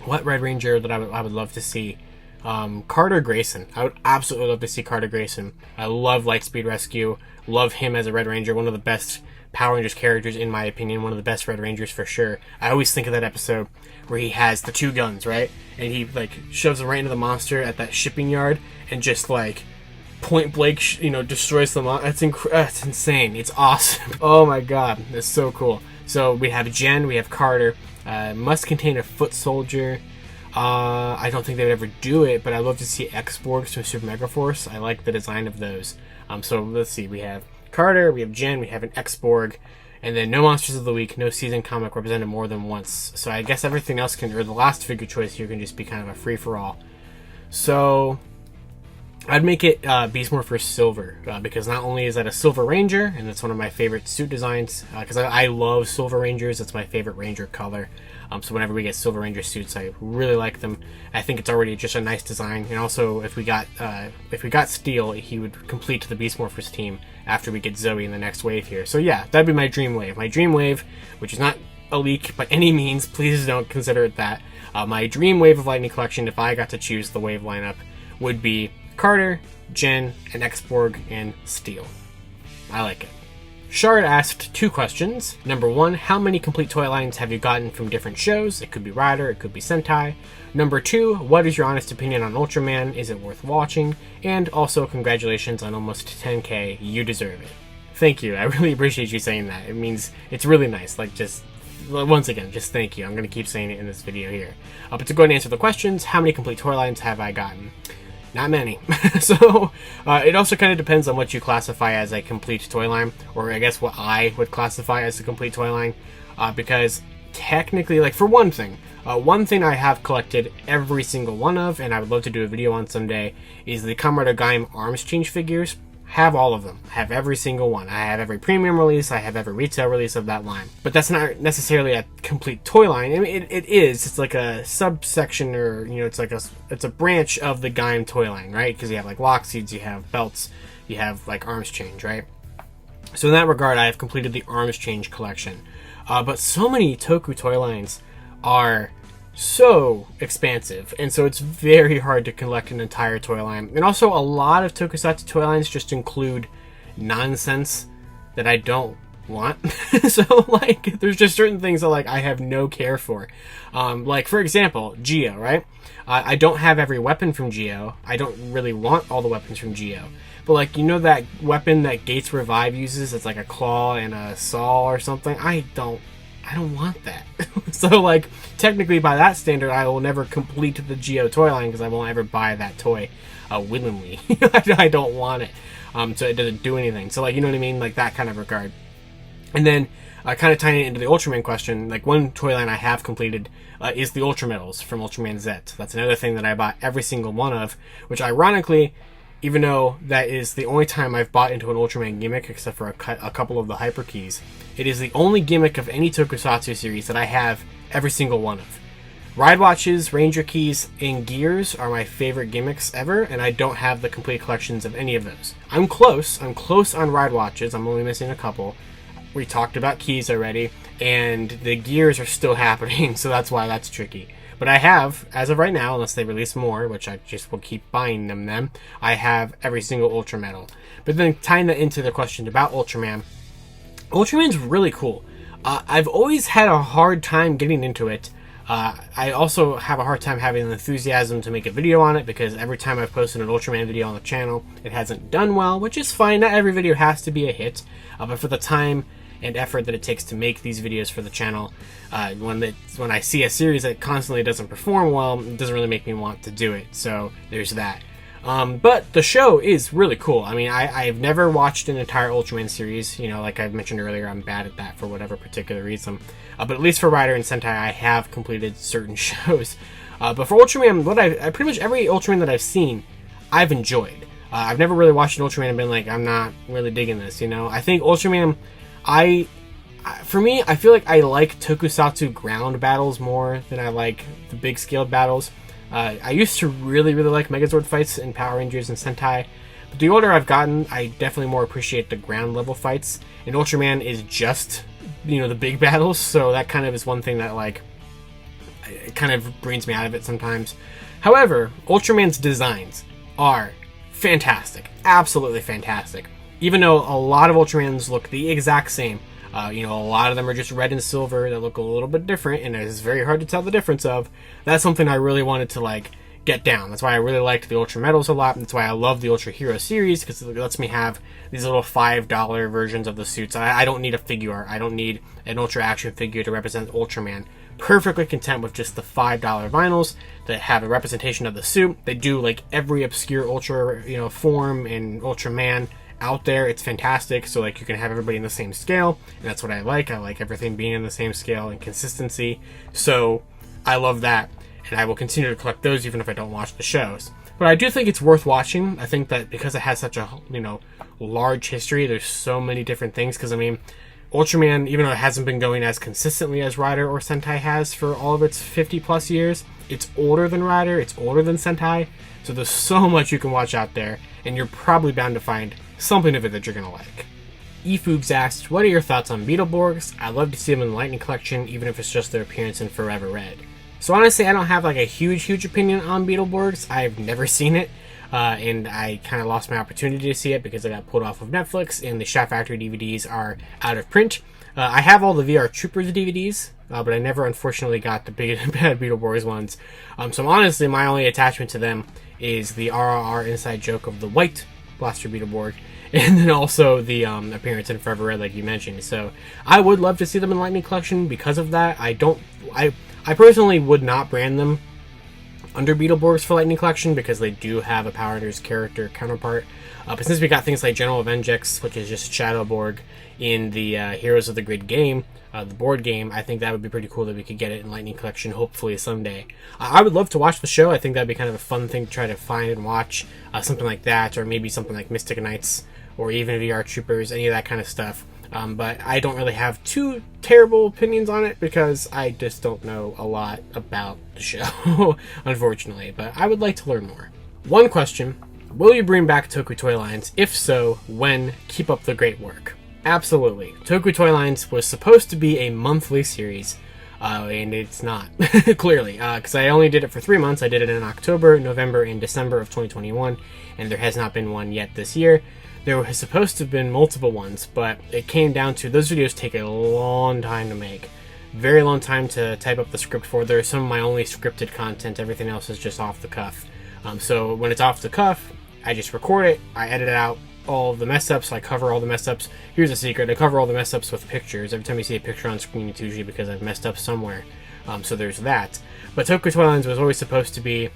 What Red Ranger that I would love to see? Carter Grayson. I would absolutely love to see Carter Grayson. I love Lightspeed Rescue. Love him as a Red Ranger. One of the best Power Rangers characters, in my opinion. One of the best Red Rangers for sure. I always think of that episode where he has the 2 guns, right? And he shoves them right into the monster at that shipping yard and just point blank, destroys them. That's insane. It's awesome. Oh my god, that's so cool. So we have Jen, we have Carter. Must contain a foot soldier. I don't think they would ever do it, but I'd love to see X-Borgs from Super Mega Force. I like the design of those. So let's see, we have Carter, we have Jen, we have an X-Borg, and then no Monsters of the Week, no season comic represented more than once. So I guess everything else or the last figure choice here can just be kind of a free-for-all. So I'd make it Beast Morpher Silver, because not only is that a Silver Ranger, and that's one of my favorite suit designs, because I love Silver Rangers, it's my favorite Ranger color. So whenever we get Silver Ranger suits, I really like them. I think it's already just a nice design, and also if we got Steel, he would complete the Beast Morphers team after we get Zoe in the next wave here. So yeah, that'd be my dream wave. My dream wave, which is not a leak by any means, please don't consider it that. My dream wave of Lightning Collection, if I got to choose the wave lineup, would be Carter, Jen, and X-Borg, and Steel. I like it. Shard asked 2 questions. Number 1, how many complete toy lines have you gotten from different shows? It could be Rider, it could be Sentai. Number 2, what is your honest opinion on Ultraman? Is it worth watching? And also, congratulations on almost 10K. You deserve it. Thank you. I really appreciate you saying that. It means it's really nice. Once again, just thank you. I'm going to keep saying it in this video here. But to go ahead and answer the questions, how many complete toy lines have I gotten? Not many. So it also kind of depends on what you classify as a complete toy line, or I guess what I would classify as a complete toy line, because technically, for one thing I have collected every single one of, and I would love to do a video on someday, is the Comrade Gaim arms change figures. Have all of them. Have every single one. I have every premium release. I have every retail release of that line. But that's not necessarily a complete toy line. I mean, it is. It's like a subsection, or it's a branch of the Gaim toy line, right? Because you have lock seeds, you have belts, you have arms change, right? So in that regard, I have completed the arms change collection. But so many Toku toy lines are so expansive, and so it's very hard to collect an entire toy line. And also, a lot of Tokusatsu toy lines just include nonsense that I don't want. So there's just certain things that I have no care for. For example, Geo, right? I don't have every weapon from Geo. I don't really want all the weapons from Geo. But that weapon that Gates Revive uses, it's like a claw and a saw or something. I don't want that. So technically by that standard, I will never complete the Geo toy line, because I won't ever buy that toy willingly. I don't want it. So it doesn't do anything. So you know what I mean? That kind of regard. And then kind of tying it into the Ultraman question, one toy line I have completed is the Ultra Metals from Ultraman Z. That's another thing that I bought every single one of, which ironically, even though that is the only time I've bought into an Ultraman gimmick, except for a couple of the Hyper Keys, it is the only gimmick of any Tokusatsu series that I have every single one of. Ride watches, ranger keys, and gears are my favorite gimmicks ever, and I don't have the complete collections of any of those. I'm close on ride watches. I'm only missing a couple. We talked about keys already, and the gears are still happening, so that's why that's tricky. But I have, as of right now, unless they release more, which I just will keep buying them then, I have every single Ultra Metal. But then tying that into the question about Ultraman, Ultraman's really cool. I've always had a hard time getting into it. I also have a hard time having the enthusiasm to make a video on it, because every time I've posted an Ultraman video on the channel, it hasn't done well, which is fine. Not every video has to be a hit, but for the time and effort that it takes to make these videos for the channel, when I see a series that constantly doesn't perform well, it doesn't really make me want to do it. So there's that. But the show is really cool. I mean, I've never watched an entire Ultraman series. You know, like I mentioned earlier, I'm bad at that for whatever particular reason. But at least for Rider and Sentai, I have completed certain shows. But for Ultraman, I pretty much every Ultraman that I've seen, I've enjoyed. I've never really watched an Ultraman and been like, I'm not really digging this, you know? I think Ultraman, for me, I feel like I like tokusatsu ground battles more than I like the big scaled battles. I used to really like Megazord fights in Power Rangers and Sentai, but the older I've gotten, I definitely more appreciate the ground level fights. And Ultraman is just, you know, the big battles, so that kind of is one thing that, like, it kind of brings me out of it sometimes. However, Ultraman's designs are fantastic, absolutely fantastic. Even though a lot of Ultramans look the exact same, you know, a lot of them are just red and silver that look a little bit different, and it's very hard to tell the difference of. That's something I really wanted to, like, get down. That's why I really liked the Ultra Metals a lot, and that's why I love the Ultra Hero series, because it lets me have these little $5 versions of the suits. I don't need a figure art. I don't need an Ultra Action figure to represent Ultraman. Perfectly content with just the $5 vinyls that have a representation of the suit. They do, like, every obscure Ultra, you know, form and Ultraman out there. It's fantastic, so, like, you can have everybody in the same scale, and that's what I like. I like everything being in the same scale and consistency, so I love that, and I will continue to collect those even if I don't watch the shows. But I do think it's worth watching. I think that because it has such a, you know, large history, there's so many different things, because, I mean, Ultraman, even though it hasn't been going as consistently as Rider or Sentai has for all of its 50 plus years, it's older than Rider, it's older than Sentai, so there's so much you can watch out there, and you're probably bound to find something of it that you're gonna like. Efougs asked, what are your thoughts on Beetleborgs? I'd love to see them in the Lightning Collection, even if it's just their appearance in Forever Red. So honestly, I don't have like a huge opinion on Beetleborgs. I've never seen it, and I kind of lost my opportunity to see it because I got pulled off of Netflix, and the Shaft Factory DVDs are out of print. I have all the VR Troopers DVDs, but I never unfortunately got the big and bad Beetleborgs ones. So honestly, my only attachment to them is the RRR inside joke of the white Blaster Beetleborg, and then also the appearance in Forever Red, like you mentioned. So I would love to see them in Lightning Collection because of that. I personally would not brand them under Beetleborgs for Lightning Collection because they do have a Power Rangers character counterpart. But since we got things like General Avengex, which is just Shadowborg in the Heroes of the Grid game, the board game, I think that would be pretty cool that we could get it in Lightning Collection hopefully someday. I would love to watch the show. I think that'd be kind of a fun thing to try to find and watch, something like that, or maybe something like Mystic Knights, or even VR Troopers, any of that kind of stuff. But I don't really have too terrible opinions on it because I just don't know a lot about the show, unfortunately. But I would like to learn more. One question, will you bring back Toku Toy Lines? If so, when? Keep up the great work. Absolutely. Toku Toy Lines was supposed to be a monthly series, and it's not, clearly, because I only did it for 3 months. I did it in October, November, and December of 2021, and there has not been one yet this year. There was supposed to have been multiple ones, but it came down to those videos take a long time to make. Very long time to type up the script for. They're some of my only scripted content. Everything else is just off the cuff. So when it's off the cuff, I just record it, I edit out all of the mess ups, I cover all the mess ups. Here's a secret, I cover all the mess ups with pictures. Every time you see a picture on screen, it's usually because I've messed up somewhere. So there's that. But Toku Toy Lines was always supposed to be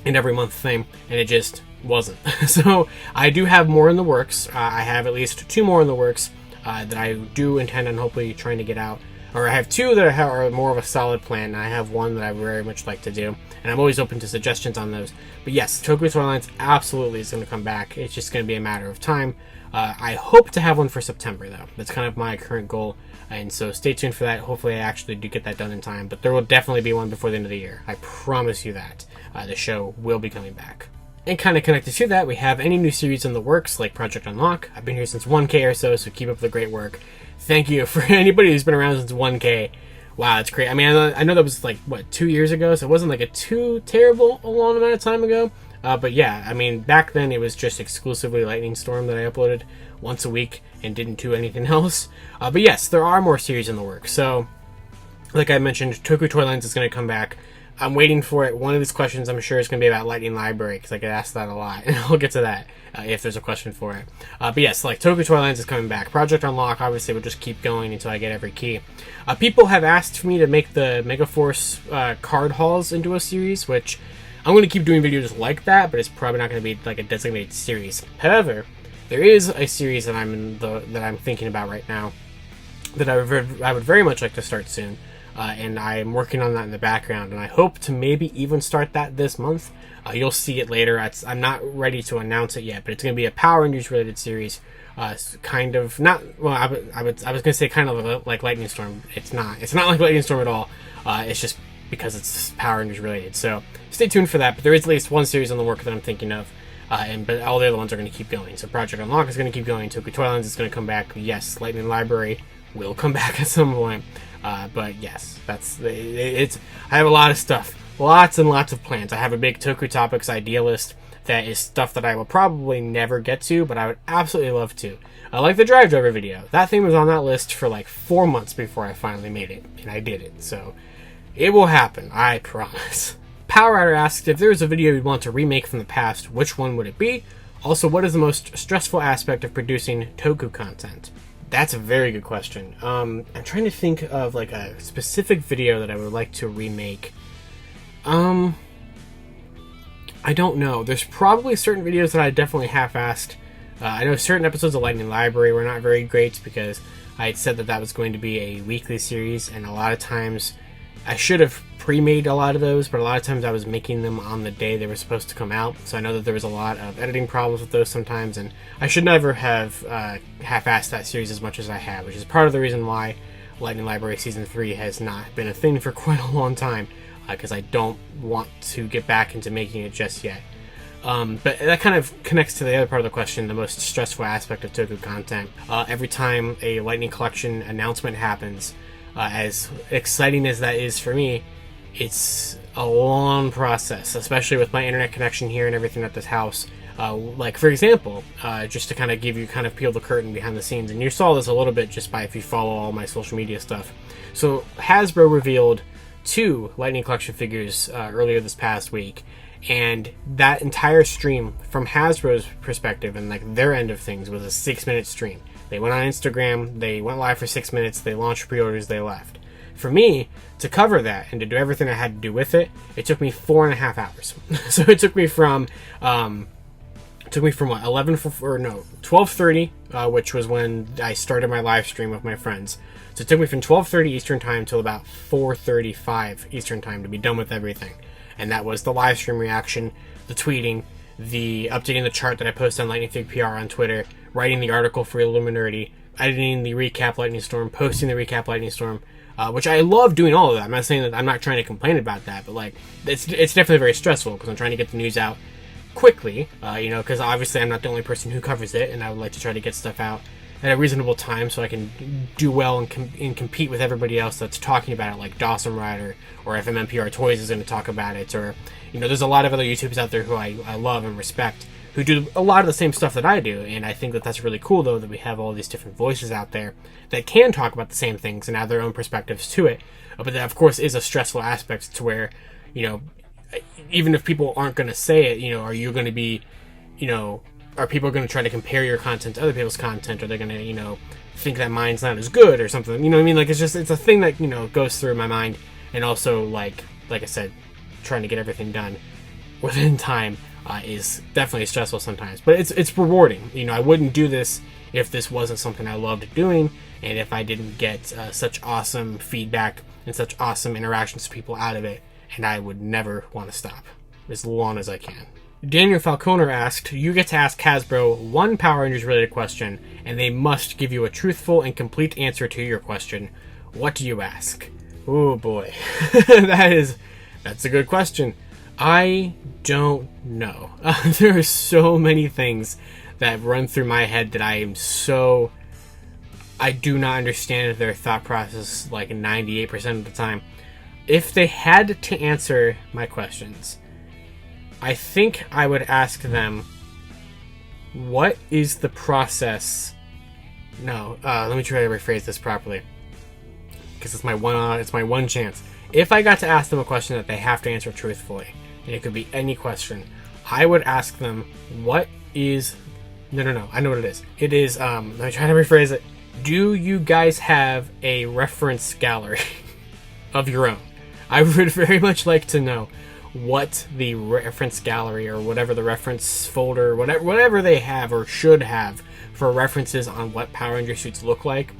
an every month thing, and it just wasn't. So I do have more in the works. I have at least 2 more in the works that I do intend on hopefully trying to get out or I have two that are more of a solid plan, and I have one that I very much like to do, and I'm always open to suggestions on those. But yes, Toku Storylines absolutely is going to come back. It's just going to be a matter of time. I hope to have one for September, though. That's kind of my current goal, and so stay tuned for that. Hopefully I actually do get that done in time, but there will definitely be one before the end of the year. I promise you that. The show will be coming back. And kind of connected to that, we have any new series in the works, like Project Unlock. I've been here since 1K or so keep up the great work. Thank you for anybody who's been around since 1K. Wow, it's great. I mean, I know that was like, 2 years ago, so it wasn't like a too terrible a long amount of time ago. But yeah, I mean, back then it was just exclusively Lightning Storm that I uploaded once a week and didn't do anything else. But yes, there are more series in the works. So, like I mentioned, Toku Toylines is going to come back. I'm waiting for it. One of these questions I'm sure is going to be about Lightning Library, because I get asked that a lot, and I'll get to that if there's a question for it. But yes, like Toku Toylines is coming back. Project Unlock obviously will just keep going until I get every key. People have asked for me to make the Megaforce card hauls into a series, which I'm going to keep doing videos like that, but it's probably not going to be like a designated series. However, there is a series that I'm thinking about right now that I would very much like to start soon. And I'm working on that in the background, and I hope to maybe even start that this month. You'll see it later. I'm not ready to announce it yet, but it's going to be a Power Rangers related series. Kind of not. Well, I was going to say kind of like Lightning Storm. It's not. It's not like Lightning Storm at all. It's just because it's Power Rangers related. So stay tuned for that. But there is at least one series on the work that I'm thinking of. But all the other ones are going to keep going. So Project Unlock is going to keep going. Toku Toylines is going to come back. Yes, Lightning Library will come back at some point. But yes, it's. I have a lot of stuff, lots and lots of plans. I have a big Toku Topics idea list that is stuff that I will probably never get to, but I would absolutely love to. Like the Drive Driver video. That thing was on that list for like 4 months before I finally made it, and I did it. So it will happen, I promise. PowerRider asked if there was a video you'd want to remake from the past, which one would it be? Also, what is the most stressful aspect of producing Toku content? That's a very good question. I'm trying to think of like a specific video that I would like to remake. I don't know. There's probably certain videos that I definitely half-assed. I know certain episodes of Lightning Library were not very great because I had said that was going to be a weekly series, and a lot of times I should have pre-made a lot of those, but a lot of times I was making them on the day they were supposed to come out, so I know that there was a lot of editing problems with those sometimes, and I should never have half-assed that series as much as I have, which is part of the reason why Lightning Library Season 3 has not been a thing for quite a long time, because I don't want to get back into making it just yet. But that kind of connects to the other part of the question, the most stressful aspect of Toku content. Every time a Lightning Collection announcement happens, as exciting as that is for me, it's a long process, especially with my internet connection here and everything at this house. Like, for example, just to kind of peel the curtain behind the scenes, and you saw this a little bit just by if you follow all my social media stuff. So Hasbro revealed 2 Lightning Collection figures earlier this past week, and that entire stream from Hasbro's perspective and like their end of things was a 6-minute stream. They went on Instagram, they went live for 6 minutes, they launched pre-orders, they left. For me to cover that and to do everything I had to do with it, it took me 4.5 hours. So it took me from what, 12:30, which was when I started my live stream with my friends. So it took me from 12:30 Eastern time till about 4:35 Eastern time to be done with everything. And that was the live stream reaction, the tweeting, the updating the chart that I posted on Lightning Fig PR on Twitter, writing the article for Illuminati, editing the recap Lightning Storm, posting the recap Lightning Storm, which I love doing all of that. I'm not saying that I'm not trying to complain about that, but like it's definitely very stressful because I'm trying to get the news out quickly, because obviously I'm not the only person who covers it, and I would like to try to get stuff out at a reasonable time so I can do well and compete with everybody else that's talking about it, like Dawson Rider or FMMPR Toys is going to talk about it, or there's a lot of other YouTubers out there who I love and respect who do a lot of the same stuff that I do, and I think that that's really cool, though, that we have all these different voices out there that can talk about the same things and add their own perspectives to it. But that, of course, is a stressful aspect to where, even if people aren't going to say it, are you going to be, are people going to try to compare your content to other people's content? Are they going to, think that mine's not as good or something? You know what I mean? Like, it's a thing that, goes through my mind. And also, like I said, trying to get everything done within time. is definitely stressful sometimes. But it's rewarding. You know, I wouldn't do this if this wasn't something I loved doing, and if I didn't get such awesome feedback and such awesome interactions with people out of it, and I would never want to stop as long as I can. Daniel Falconer asked, you get to ask Hasbro one Power Rangers related question, and they must give you a truthful and complete answer to your question. What do you ask? Oh boy. That's a good question. I don't know. There are so many things that run through my head that I do not understand their thought process like 98% of the time. If they had to answer my questions, I think I would ask them, what is the process? No, let me try to rephrase this properly, because it's my one chance. If I got to ask them a question that they have to answer truthfully, and it could be any question, I would ask them, what is... No, I know what it is. It is, let me try to rephrase it. Do you guys have a reference gallery of your own? I would very much like to know what the reference gallery, or whatever the reference folder, whatever they have or should have for references on what Power Ranger suits look like.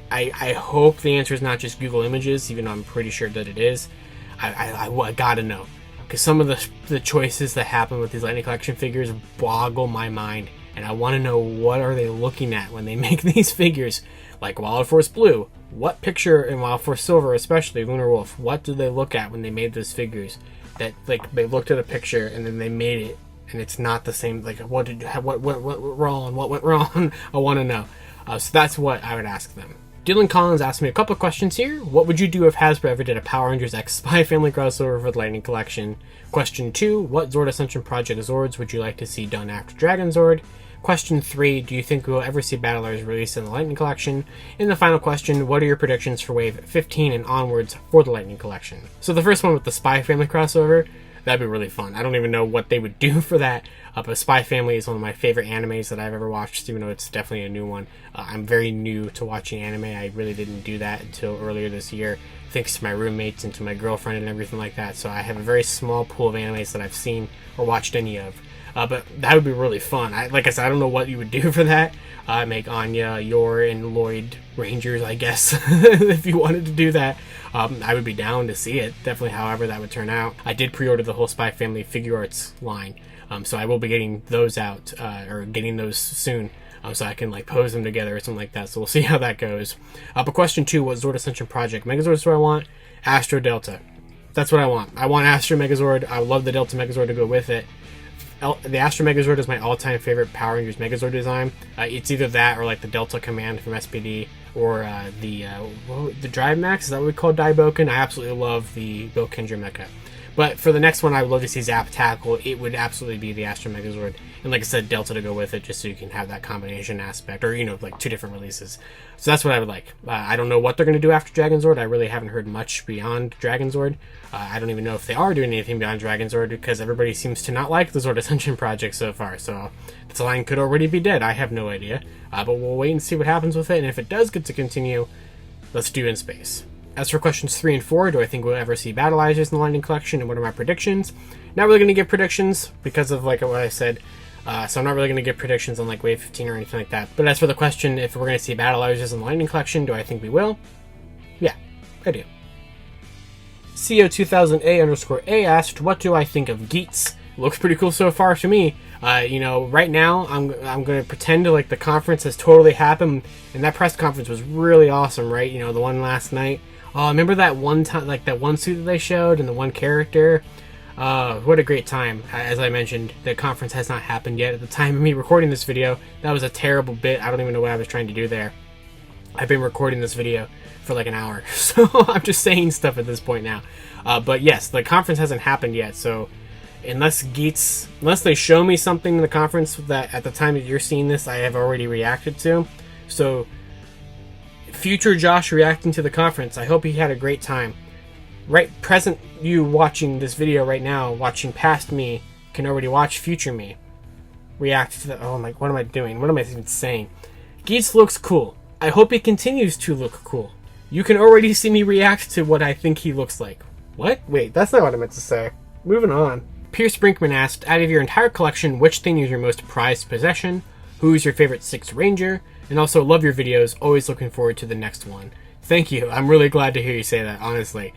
I hope the answer is not just Google Images, even though I'm pretty sure that it is. I gotta know, because some of the choices that happen with these Lightning Collection figures boggle my mind, and I want to know what are they looking at when they make these figures. Like Wild Force Blue, what picture in Wild Force Silver, especially Lunar Wolf, what did they look at when they made those figures? That, like, they looked at a picture and then they made it, and it's not the same. Like, what went wrong? What went wrong? I want to know. So that's what I would ask them. Dylan Collins asked me a couple of questions here. What would you do if Hasbro ever did a Power Rangers X Spy Family crossover for the Lightning Collection? Question 2, what Zord Ascension Project Zords would you like to see done after Dragon Zord? Question 3, do you think we will ever see Battlers released in the Lightning Collection? And the final question, what are your predictions for Wave 15 and onwards for the Lightning Collection? So the first one with the Spy Family crossover, that'd be really fun. I don't even know what they would do for that, but Spy Family is one of my favorite animes that I've ever watched, even though it's definitely a new one. I'm very new to watching anime. I really didn't do that until earlier this year, thanks to my roommates and to my girlfriend and everything like that. So I have a very small pool of animes that I've seen or watched any of. But that would be really fun. Like I said, I don't know what you would do for that. Make Anya, Yor, and Lloyd Rangers, I guess, if you wanted to do that. I would be down to see it, definitely, however that would turn out. I did pre-order the whole Spy Family figure arts line, so I will be getting those out, or getting those soon, so I can like pose them together or something like that. So we'll see how that goes. But question 2, what Zord Ascension Project Megazord is what I want? Astro Delta. That's what I want. I want Astro Megazord. I would love the Delta Megazord to go with it. The Astro Megazord is my all-time favorite Power Rangers Megazord design. It's either that or like the Delta Command from SPD, or the Drive Max. Is that what we call Daiboken? I absolutely love the Bokendra Mecha. But for the next one, I would love to see Zap Tackle. It would absolutely be the Astro Megazord. And like I said, Delta to go with it, just so you can have that combination aspect. Or, you know, like 2 different releases. So that's what I would like. I don't know what they're going to do after Dragon Zord. I really haven't heard much beyond Dragon Zord. I don't even know if they are doing anything beyond Dragon Zord, because everybody seems to not like the Zord Ascension project so far. So this line could already be dead. I have no idea. But we'll wait and see what happens with it. And if it does get to continue, let's do In Space. As for questions 3 and 4, do I think we'll ever see Battleizers in the Lightning Collection, and what are my predictions? Not really going to give predictions because of like what I said, so I'm not really going to give predictions on like Wave 15 or anything like that. But as for the question, if we're going to see Battleizers in the Lightning Collection, do I think we will? Yeah, I do. CO2000A_A asked, what do I think of Geats? Looks pretty cool so far to me. You know, right now I'm going to pretend like the conference has totally happened, and that press conference was really awesome, right? You know, the one last night. Oh, remember that one time, like that one suit that they showed and the one character? What a great time. As I mentioned, the conference has not happened yet. At the time of me recording this video, that was a terrible bit. I don't even know what I was trying to do there. I've been recording this video for like an hour, so I'm just saying stuff at this point now. But yes, the conference hasn't happened yet, so unless they show me something in the conference that at the time that you're seeing this, I have already reacted to. So future Josh reacting to the conference, I hope he had a great time. Right present you watching this video right now, watching past me, can already watch future me react to the... Oh my, what am I doing? What am I even saying? Geats looks cool. I hope he continues to look cool. You can already see me react to what I think he looks like. What? Wait, that's not what I meant to say. Moving on. Pierce Brinkman asked, out of your entire collection, which thing is your most prized possession? Who is your favorite 6th Ranger? And also, love your videos. Always looking forward to the next one. Thank you. I'm really glad to hear you say that, honestly.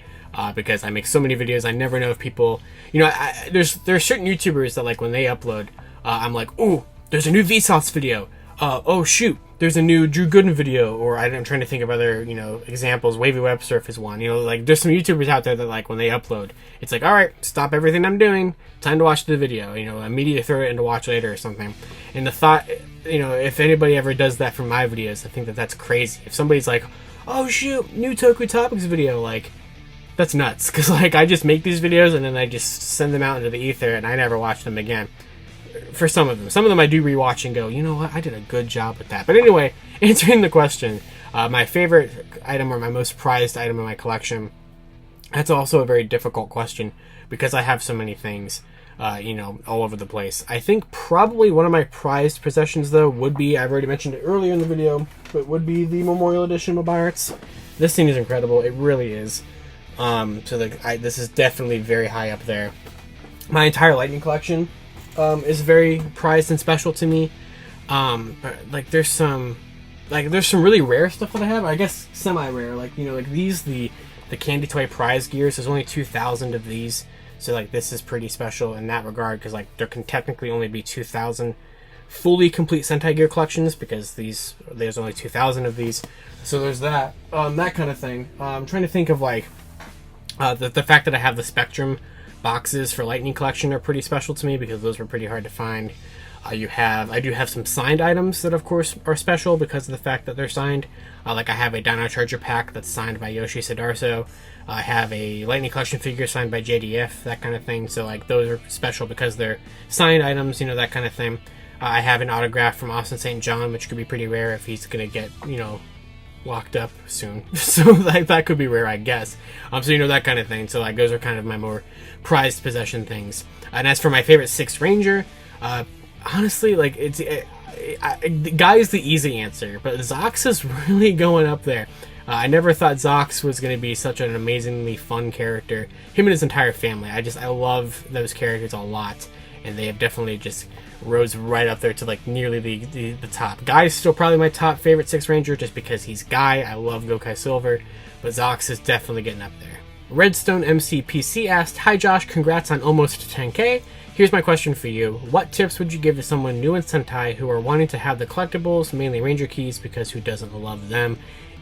Because I make so many videos, I never know if people... You know, there's certain YouTubers that, like, when they upload, I'm like, ooh, there's a new Vsauce video. Oh, shoot, there's a new Drew Gooden video. Or I'm trying to think of other, you know, examples. Wavy Web Surf is one. You know, like, there's some YouTubers out there that, like, when they upload, it's like, all right, stop everything I'm doing. Time to watch the video. You know, immediately throw it into watch later or something. And the thought, you know, if anybody ever does that for my videos, I think that that's crazy. If somebody's like, oh, shoot, new Toku Topics video, like... That's nuts, because like I just make these videos and then I just send them out into the ether and I never watch them again. For some of them I do rewatch and go, you know what, I did a good job with that. But anyway, answering the question, my favorite item or my most prized item in my collection, that's also a very difficult question because I have so many things, you know, all over the place. I think probably one of my prized possessions though would be, I've already mentioned it earlier in the video, but would be the Memorial Edition Mobile Arts. This thing is incredible, it really is. This is definitely very high up there. My entire Lightning collection is very prized and special to me. Like there's some really rare stuff that I have. I guess semi-rare. Like, you know, like these the Candy Toy prize gears. There's only 2,000 of these, so like this is pretty special in that regard because like there can technically only be 2,000 fully complete Sentai gear collections because there's only 2,000 of these. So there's that that kind of thing. I'm trying to think of like. The fact that I have the Spectrum boxes for Lightning collection are pretty special to me because those were pretty hard to find. I do have some signed items that of course are special because of the fact that they're signed. Like I have a Dino Charger pack that's signed by Yoshi Sudarso. I have a Lightning collection figure signed by JDF, that kind of thing. So like those are special because they're signed items, you know, that kind of thing. I have an autograph from Austin St. John, which could be pretty rare if he's gonna get, you know, locked up soon. So like, that could be rare, I guess. So you know, that kind of thing. So like those are kind of my more prized possession things. And as for my favorite 6th Ranger, honestly, like Guy is the easy answer, but Zox is really going up there. I never thought Zox was going to be such an amazingly fun character. Him and his entire family. I love those characters a lot, and they have definitely just rose right up there to like nearly the top. Guy's still probably my top favorite 6th Ranger just because he's Guy. I love Gokai Silver, but Zox is definitely getting up there. RedStoneMCPC asked, hi Josh, congrats on almost 10k. Here's my question for you. What tips would you give to someone new in Sentai who are wanting to have the collectibles, mainly Ranger keys, because who doesn't love them?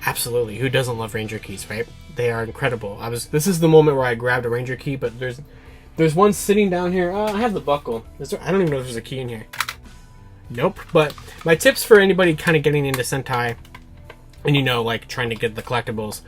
Absolutely, who doesn't love Ranger keys, right? They are incredible. This is the moment where I grabbed a Ranger key, but there's one sitting down here. I have the buckle. I don't even know if there's a key in here. Nope. But my tips for anybody kind of getting into Sentai and, you know, like trying to get the collectibles.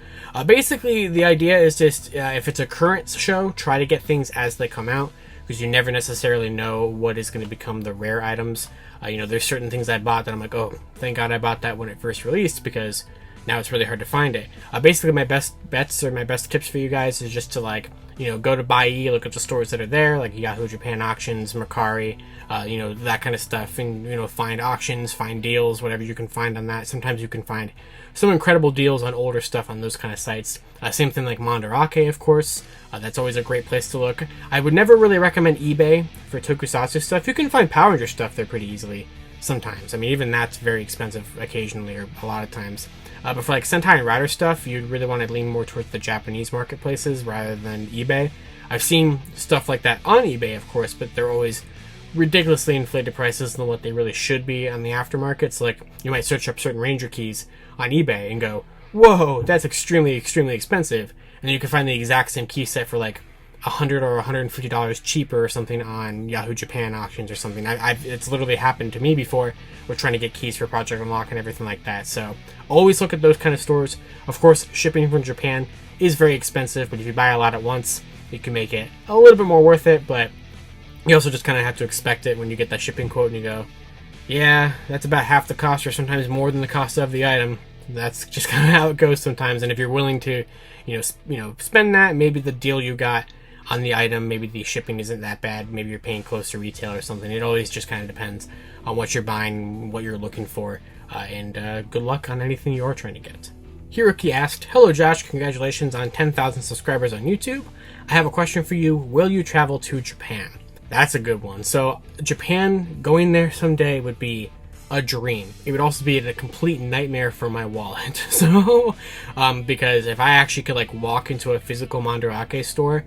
Basically, the idea is just if it's a current show, try to get things as they come out because you never necessarily know what is going to become the rare items. You know, there's certain things I bought that I'm like, oh, thank God I bought that when it first released because now it's really hard to find it. Basically, my best bets or my best tips for you guys is just to like, you know, go to Bai, look at the stores that are there, like Yahoo Japan Auctions, Mercari, you know, that kind of stuff, and, you know, find auctions, find deals, whatever you can find on that. Sometimes you can find some incredible deals on older stuff on those kind of sites. Same thing like Mandarake, of course. That's always a great place to look. I would never really recommend eBay for tokusatsu stuff. You can find Power Ranger stuff there pretty easily sometimes. I mean, even that's very expensive occasionally or a lot of times. But for like Sentai and Rider stuff, you'd really want to lean more towards the Japanese marketplaces rather than eBay. I've seen stuff like that on eBay, of course, but they're always ridiculously inflated prices than what they really should be on the aftermarket. So like, you might search up certain Ranger keys on eBay and go, whoa, that's extremely, extremely expensive. And then you can find the exact same key set for like $100 or $150 cheaper or something on Yahoo Japan auctions or something. It's literally happened to me before. We're trying to get keys for Project Unlock and everything like that. So always look at those kind of stores. Of course, shipping from Japan is very expensive, but if you buy a lot at once, you can make it a little bit more worth it. But you also just kind of have to expect it when you get that shipping quote and you go, yeah, that's about half the cost or sometimes more than the cost of the item. That's just kind of how it goes sometimes. And if you're willing to, you know, spend that, maybe the deal you got on the item, maybe the shipping isn't that bad, maybe you're paying close to retail or something. It always just kind of depends on what you're buying, what you're looking for, and good luck on anything you're trying to get. Hiroki asked, hello Josh, congratulations on 10,000 subscribers on YouTube. I have a question for you. Will you travel to Japan? That's a good one. So Japan, going there someday would be a dream. It would also be a complete nightmare for my wallet. So, because if I actually could like walk into a physical mandarake store,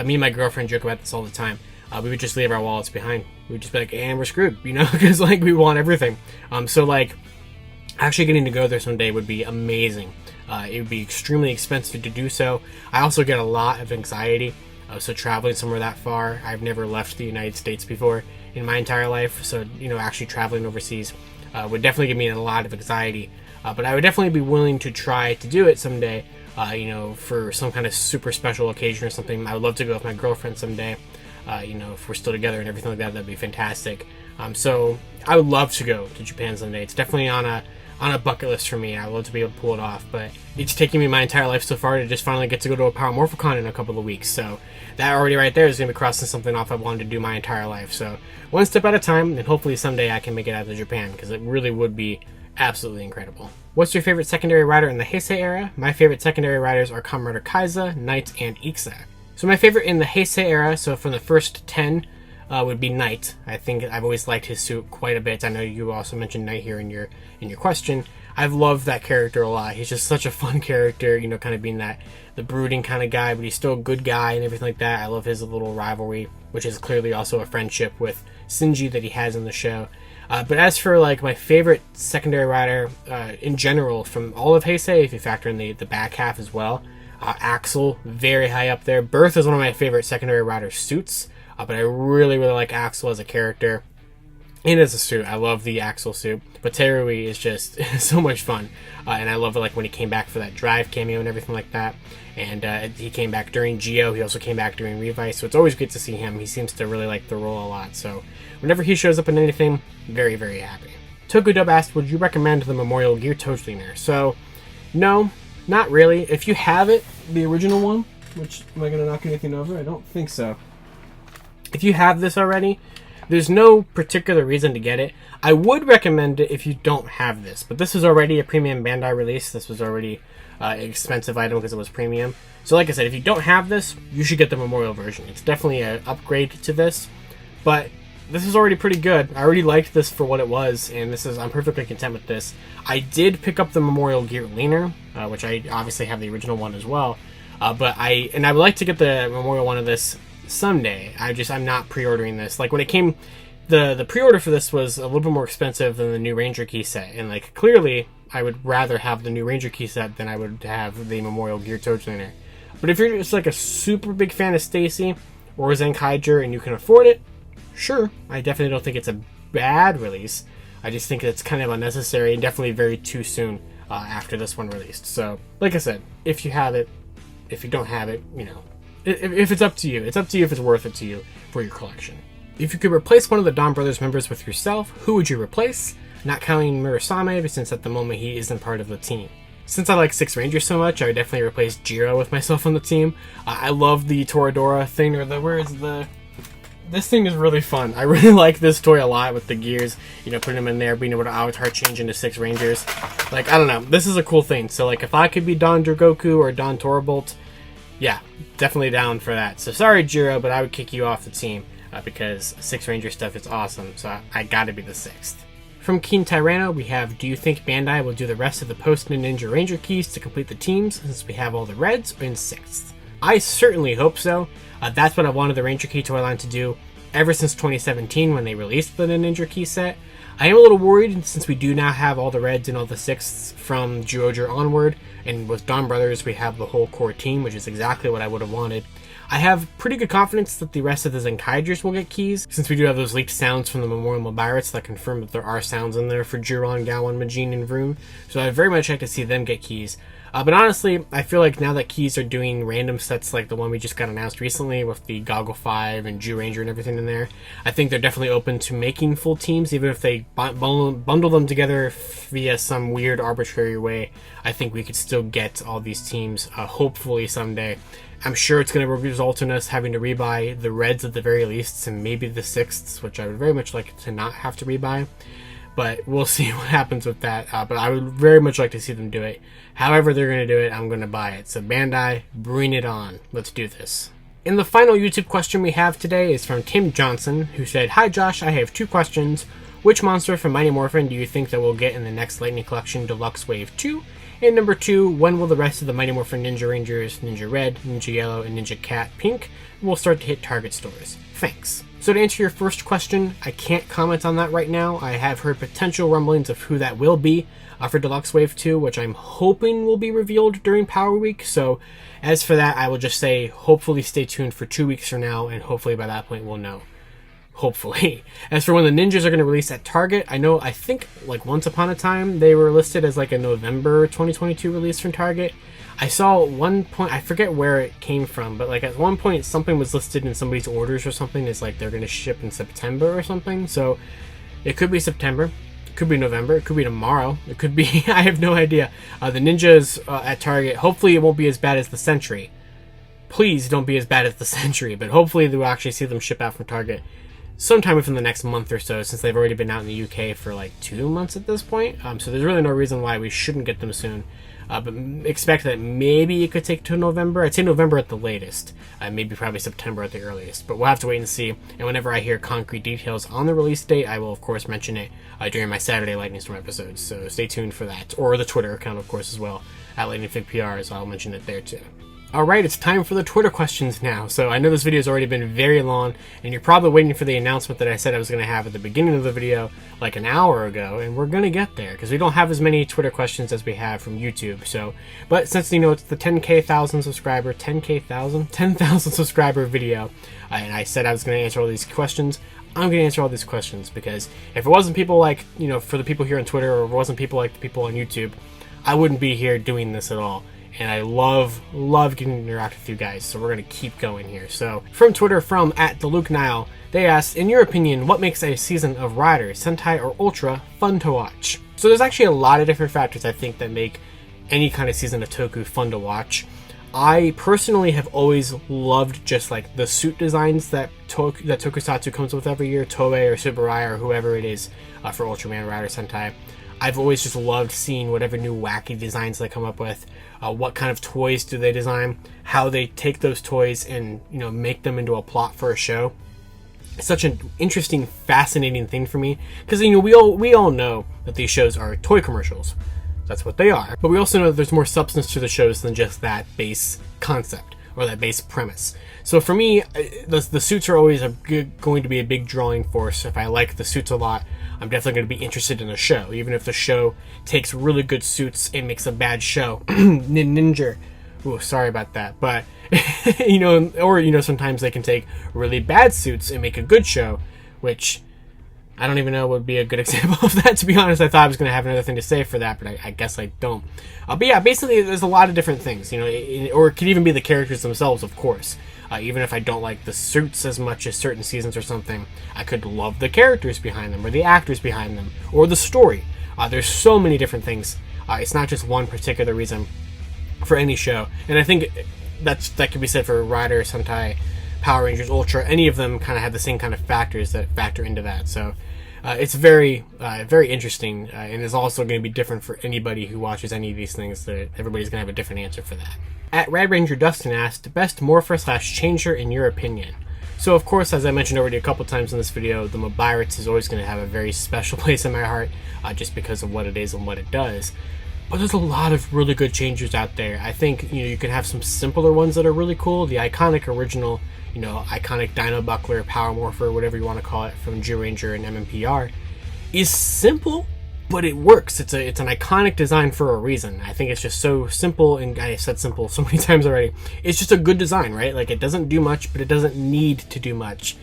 me and my girlfriend joke about this all the time. We would just leave our wallets behind. We would just be like, and we're screwed, you know, because like we want everything. So like actually getting to go there someday would be amazing. It would be extremely expensive to do so. I also get a lot of anxiety. So traveling somewhere that far, I've never left the United States before in my entire life. So, you know, actually traveling overseas would definitely give me a lot of anxiety. But I would definitely be willing to try to do it someday, you know, for some kind of super special occasion or something. I would love to go with my girlfriend someday. You know, if we're still together and everything like that, that'd be fantastic. So I would love to go to Japan someday. It's definitely on a bucket list for me. I would love to be able to pull it off, but it's taken me my entire life so far to just finally get to go to a Power Morphicon in a couple of weeks. So that already right there is going to be crossing something off I've wanted to do my entire life. So one step at a time, and hopefully someday I can make it out to Japan, because it really would be absolutely incredible. What's your favorite secondary rider in the Heisei era? My favorite secondary riders are Kamen Rider Kaiza, Knight, and Iksa. So my favorite in the Heisei era, so from the first 10, would be Knight. I think I've always liked his suit quite a bit. I know you also mentioned Knight here in your question. I've loved that character a lot. He's just such a fun character, you know, kind of being the brooding kind of guy, but he's still a good guy and everything like that. I love his little rivalry, which is clearly also a friendship with Shinji that he has in the show. But as for like my favorite secondary rider in general from all of Heisei, if you factor in the back half as well, Axel, very high up there. Birth is one of my favorite secondary rider suits. But I really, really like Axel as a character and as a suit. I love the Axel suit. But Terui is just so much fun. And I love it, like when he came back for that Drive cameo and everything like that. And he came back during Geo. He also came back during Revice. So it's always good to see him. He seems to really like the role a lot. So whenever he shows up in anything, very, very happy. TokuDub asked, would you recommend the Memorial Gear Toadleaner? So, no, not really. If you have it, the original one, which, am I going to knock anything over? I don't think so. If you have this already, there's no particular reason to get it. I would recommend it if you don't have this, but this is already a premium Bandai release. This was already an expensive item because it was premium. So like I said, if you don't have this, you should get the Memorial version. It's definitely an upgrade to this, but this is already pretty good. I already liked this for what it was, and I'm perfectly content with this. I did pick up the Memorial Gear Leaner, which I obviously have the original one as well, but I would like to get the Memorial one of this someday. I'm not pre-ordering this. Like when it came, the pre-order for this was a little bit more expensive than the new Ranger key set, and like clearly I would rather have the new Ranger key set than I would have the Memorial Gear Toadleaner. But if you're just like a super big fan of Stacy or Zenkaiger and you can afford it, sure. I definitely don't think it's a bad release. I just think it's kind of unnecessary and definitely very too soon after this one released. So like I said, if you have it, if you don't have it, you know, if it's up to you. It's up to you if it's worth it to you for your collection. If you could replace one of the Don Brothers members with yourself, who would you replace? Not counting Murasame, since at the moment he isn't part of the team. Since I like Six Rangers so much, I would definitely replace Jiro with myself on the team. I love the Toradora thing, or this thing is really fun. I really like this toy a lot with the gears, you know, putting them in there, being able to avatar change into Six Rangers. Like, I don't know, this is a cool thing. So like if I could be Don Dragoku or Don Torbolt, yeah, definitely down for that. So sorry, Jiro, but I would kick you off the team because Six Ranger stuff is awesome. So I gotta be the sixth. From King Tyranno, we have, do you think Bandai will do the rest of the post-Ninja Ranger keys to complete the teams since we have all the reds in sixth? I certainly hope so. That's what I wanted the Ranger key toy line to do ever since 2017 when they released the Ninja key set. I am a little worried since we do now have all the reds and all the sixths from Zyuohger onward, and with Don Brothers we have the whole core team, which is exactly what I would have wanted. I have pretty good confidence that the rest of the Zenkaigers will get keys, since we do have those leaked sounds from the Memorial Mobirots that confirm that there are sounds in there for Jiron, Gowan, Majin, and Vroom, so I'd very much like to see them get keys. But honestly, I feel like now that keys are doing random sets like the one we just got announced recently with the Goggle 5 and Jew Ranger and everything in there, I think they're definitely open to making full teams, even if they bundle them together via some weird arbitrary way. I think we could still get all these teams, hopefully someday. I'm sure it's going to result in us having to rebuy the reds at the very least, and maybe the sixths, which I would very much like to not have to rebuy. But we'll see what happens with that. But I would very much like to see them do it. However they're going to do it, I'm going to buy it. So Bandai, bring it on. Let's do this. And the final YouTube question we have today is from Tim Johnson, who said, "Hi Josh, I have 2 questions. Which monster from Mighty Morphin do you think that we'll get in the next Lightning Collection Deluxe Wave 2? And number 2, when will the rest of the Mighty Morphin Ninja Rangers, Ninja Red, Ninja Yellow, and Ninja Cat Pink will start to hit Target stores? Thanks." So to answer your first question, I can't comment on that right now. I have heard potential rumblings of who that will be for Deluxe Wave 2, which I'm hoping will be revealed during Power Week. So as for that, I will just say hopefully stay tuned for 2 weeks from now, and hopefully by that point we'll know. Hopefully. As for when the ninjas are going to release at Target, I think like once upon a time they were listed as like a November 2022 release from Target. I saw at one point, I forget where it came from, but like at one point something was listed in somebody's orders or something as like they're going to ship in September or something. So it could be September, it could be November, it could be tomorrow, it could be, I have no idea. The ninjas at Target, hopefully it won't be as bad as the Sentry. Please don't be as bad as the Sentry, but hopefully we'll actually see them ship out from Target sometime within the next month or so, since they've already been out in the UK for like 2 months at this point. So there's really no reason why we shouldn't get them soon. But expect that maybe it could take to November. I'd say November at the latest. Maybe probably September at the earliest. But we'll have to wait and see. And whenever I hear concrete details on the release date, I will of course mention it during my Saturday Lightning Storm episodes. So stay tuned for that. Or the Twitter account, of course, as well, at LightningFigPR, so I'll mention it there too. Alright, it's time for the Twitter questions now. So I know this video has already been very long, and you're probably waiting for the announcement that I said I was going to have at the beginning of the video like an hour ago, and we're going to get there, because we don't have as many Twitter questions as we have from YouTube. So, but since, you know, it's the 10,000 subscriber video, and I said I was going to answer all these questions, I'm going to answer all these questions, because if it wasn't people like, you know, for the people here on Twitter, or if it wasn't people like the people on YouTube, I wouldn't be here doing this at all. And I love getting to interact with you guys, so we're going to keep going here. So, from Twitter, from @TheLukeNile, they asked, in your opinion, what makes a season of Rider, Sentai, or Ultra fun to watch? So there's actually a lot of different factors, I think, that make any kind of season of Toku fun to watch. I personally have always loved just like the suit designs that Tokusatsu comes with every year, Toei or Subaraya or whoever it is for Ultraman, Rider, Sentai. I've always just loved seeing whatever new wacky designs they come up with. What kind of toys do they design? How they take those toys and, you know, make them into a plot for a show. It's such an interesting, fascinating thing for me, because, you know, we all know that these shows are toy commercials. That's what they are. But we also know that there's more substance to the shows than just that base concept or that base premise. So for me, the suits are always going to be a big drawing force. If I like the suits a lot, I'm definitely going to be interested in the show, even if the show takes really good suits and makes a bad show. Ninja. Ooh, sorry about that. But, you know, or, you know, sometimes they can take really bad suits and make a good show, which I don't even know would be a good example of that, to be honest. I thought I was going to have another thing to say for that, but I guess I don't. But yeah, basically, there's a lot of different things, you know, or it could even be the characters themselves, of course. Even if I don't like the suits as much as certain seasons or something, I could love the characters behind them, or the actors behind them, or the story. There's so many different things. It's not just one particular reason for any show. And I think that could be said for Rider, Sentai, Power Rangers, Ultra. Any of them kind of have the same kind of factors that factor into that. So it's very interesting, and is also going to be different for anybody who watches any of these things. That everybody's going to have a different answer for that. @RedRangerDustin asked, best morpher/changer in your opinion? So of course, as I mentioned already a couple times in this video, the Mobiritz is always going to have a very special place in my heart, just because of what it is and what it does. But there's a lot of really good changers out there. I think, you know, you can have some simpler ones that are really cool. The iconic original, you know, iconic Dino Buckler, Power Morpher, whatever you want to call it, from Zyuranger and MMPR, is simple, but it works. It's an iconic design for a reason. I think it's just so simple, and I said simple so many times already. It's just a good design, right? Like, it doesn't do much, but it doesn't need to do much.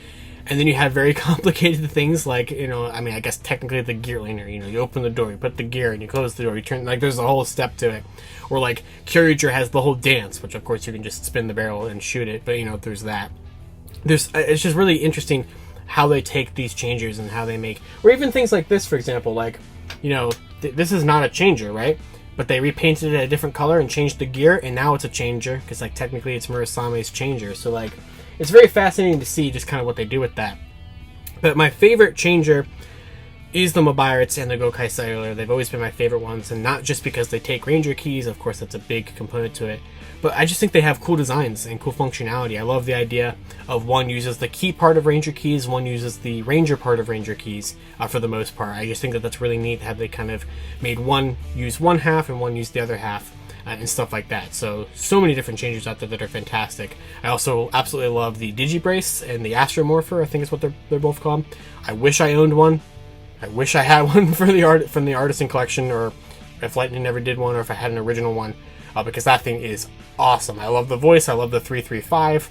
And then you have very complicated things like, you know, I mean, I guess technically the gear liner, you know, you open the door, you put the gear, and you close the door, you turn, like, there's a whole step to it. Or like, Kyurager has the whole dance, which of course you can just spin the barrel and shoot it, but, you know, there's that. It's just really interesting how they take these changers and how they make, or even things like this, for example, like, you know, this is not a changer, right? But they repainted it a different color and changed the gear, and now it's a changer, because, like, technically it's Murasame's changer. So, like, it's very fascinating to see just kind of what they do with that. But my favorite changer is the Mobiritz and the Gokai Cellular. They've always been my favorite ones, and not just because they take Ranger keys, of course that's a big component to it, but I just think they have cool designs and cool functionality. I love the idea of one uses the key part of Ranger keys, one uses the Ranger part of Ranger keys for the most part. I just think that that's really neat how they kind of made one use one half and one use the other half. And stuff like that. So many different changes out there that are fantastic. I also absolutely love the Digibrace and the Astromorpher, I think is what they're both called. I wish I owned one. I wish I had one for from the Artisan collection, or if Lightning never did one, or if I had an original one, because that thing is awesome. I love the voice, I love the 335,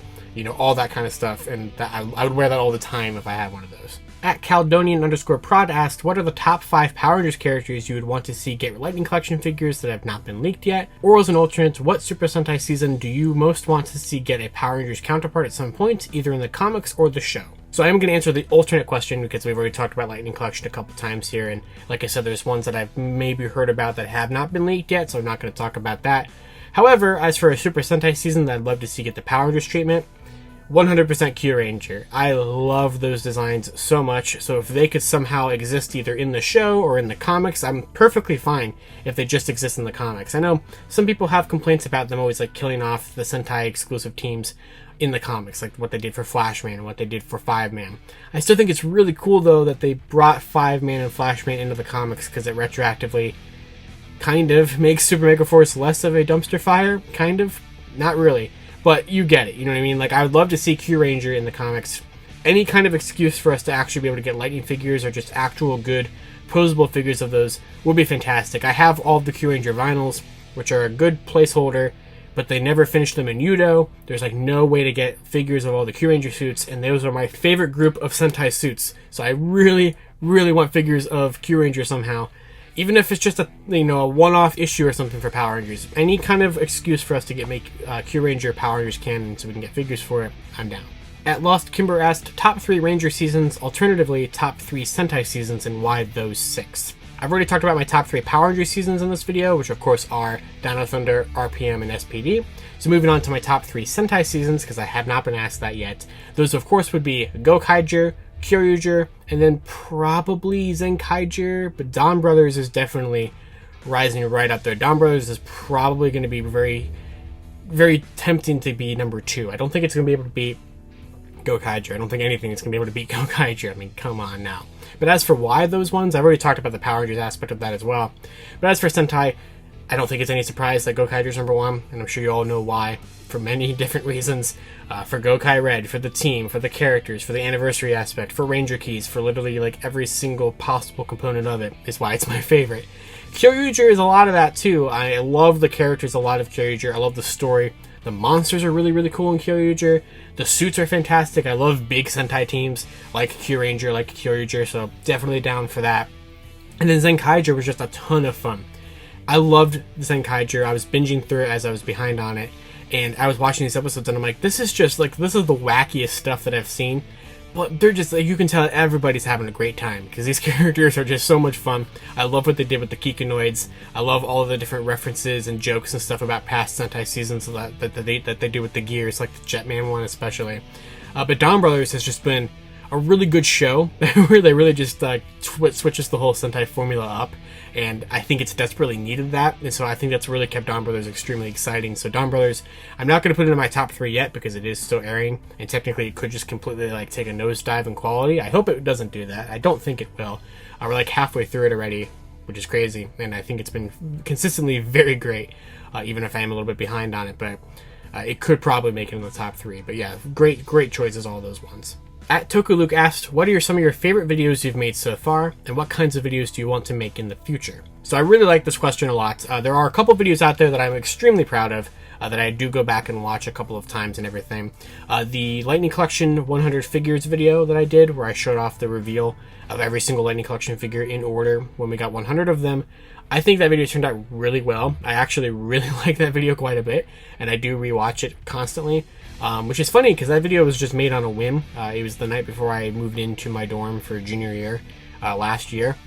all that kind of stuff, and I would wear that all the time if I had one of those. At Caldonian_prod asked, what are the top 5 Power Rangers characters you would want to see get Lightning Collection figures that have not been leaked yet? Or as an alternate, what Super Sentai season do you most want to see get a Power Rangers counterpart at some point, either in the comics or the show? So I am going to answer the alternate question because we've already talked about Lightning Collection a couple times here, and like I said, there's ones that I've maybe heard about that have not been leaked yet, so I'm not going to talk about that. However, as for a Super Sentai season that I'd love to see get the Power Rangers treatment, 100% Kyuranger. I love those designs so much, so if they could somehow exist either in the show or in the comics, I'm perfectly fine if they just exist in the comics. I know some people have complaints about them always killing off the Sentai exclusive teams in the comics, like what they did for Flashman and what they did for Fiveman. I still think it's really cool though that they brought Fiveman and Flashman into the comics, because it retroactively kind of makes Super Mega Force less of a dumpster fire, kind of, not really. But you get it, you know what I mean? I would love to see Kyuranger in the comics. Any kind of excuse for us to actually be able to get Lightning figures or just actual good posable figures of those would be fantastic. I have all of the Kyuranger vinyls, which are a good placeholder, but they never finished them in Yudo. There's no way to get figures of all the Kyuranger suits, and those are my favorite group of Sentai suits. So I really, really want figures of Kyuranger somehow. Even if it's just a one-off issue or something for Power Rangers. Any kind of excuse for us to make Kyuranger Power Rangers canon so we can get figures for it, I'm down. At lostkimber asked, top 3 Ranger seasons, alternatively top 3 Sentai seasons, and why those 6? I've already talked about my top 3 Power Ranger seasons in this video, which of course are Dino Thunder, RPM, and SPD. So moving on to my top 3 Sentai seasons, because I have not been asked that yet. Those of course would be Gokaiger, Kyuranger, and then probably Zenkaiger, but Dawn Brothers is definitely rising right up there. Dawn Brothers is probably going to be very, very tempting to be number 2. I don't think it's going to be able to beat Gokaiger. I don't think anything is going to be able to beat Gokaiger. I mean, come on now. But as for why those ones, I've already talked about the Power Rangers aspect of that as well. But as for Sentai, I don't think it's any surprise that Gokaiger's number 1, and I'm sure you all know why, for many different reasons. For Gokai Red, for the team, for the characters, for the anniversary aspect, for Ranger keys, for literally every single possible component of it is why it's my favorite. Kyuranger is a lot of that too. I love the characters a lot of Kyuranger. I love the story. The monsters are really, really cool in Kyuranger. The suits are fantastic. I love big Sentai teams like Kyuranger, like Kyurager, so definitely down for that. And then Zenkaiger was just a ton of fun. I loved Zenkaiger. I was binging through it as I was behind on it. And I was watching these episodes and I'm like, this is just this is the wackiest stuff that I've seen. But they're just, you can tell everybody's having a great time because these characters are just so much fun. I love what they did with the Kikanoids. I love all of the different references and jokes and stuff about past Sentai seasons that they do with the gears, like the Jetman one especially. But Dawn Brothers has just been a really good show where they really just switches the whole Sentai formula up, and I think it's desperately needed that, and so I think that's really kept Dawn Brothers extremely exciting. So Dawn Brothers, I'm not going to put it in my top 3 yet because it is still airing, and technically it could just completely take a nosedive in quality. I hope it doesn't do that. I don't think it will. We're halfway through it already, which is crazy, and I think it's been consistently very great, even if I am a little bit behind on it, but it could probably make it in the top 3. But yeah, great choices, all those ones. At TokuLuke asked, what are some of your favorite videos you've made so far, and what kinds of videos do you want to make in the future? So I really like this question a lot. There are a couple videos out there that I'm extremely proud of, that I do go back and watch a couple of times and everything. The Lightning Collection 100 figures video that I did, where I showed off the reveal of every single Lightning Collection figure in order when we got 100 of them. I think that video turned out really well. I actually really like that video quite a bit, and I do rewatch it constantly. Which is funny because that video was just made on a whim. It was the night before I moved into my dorm for junior year last year.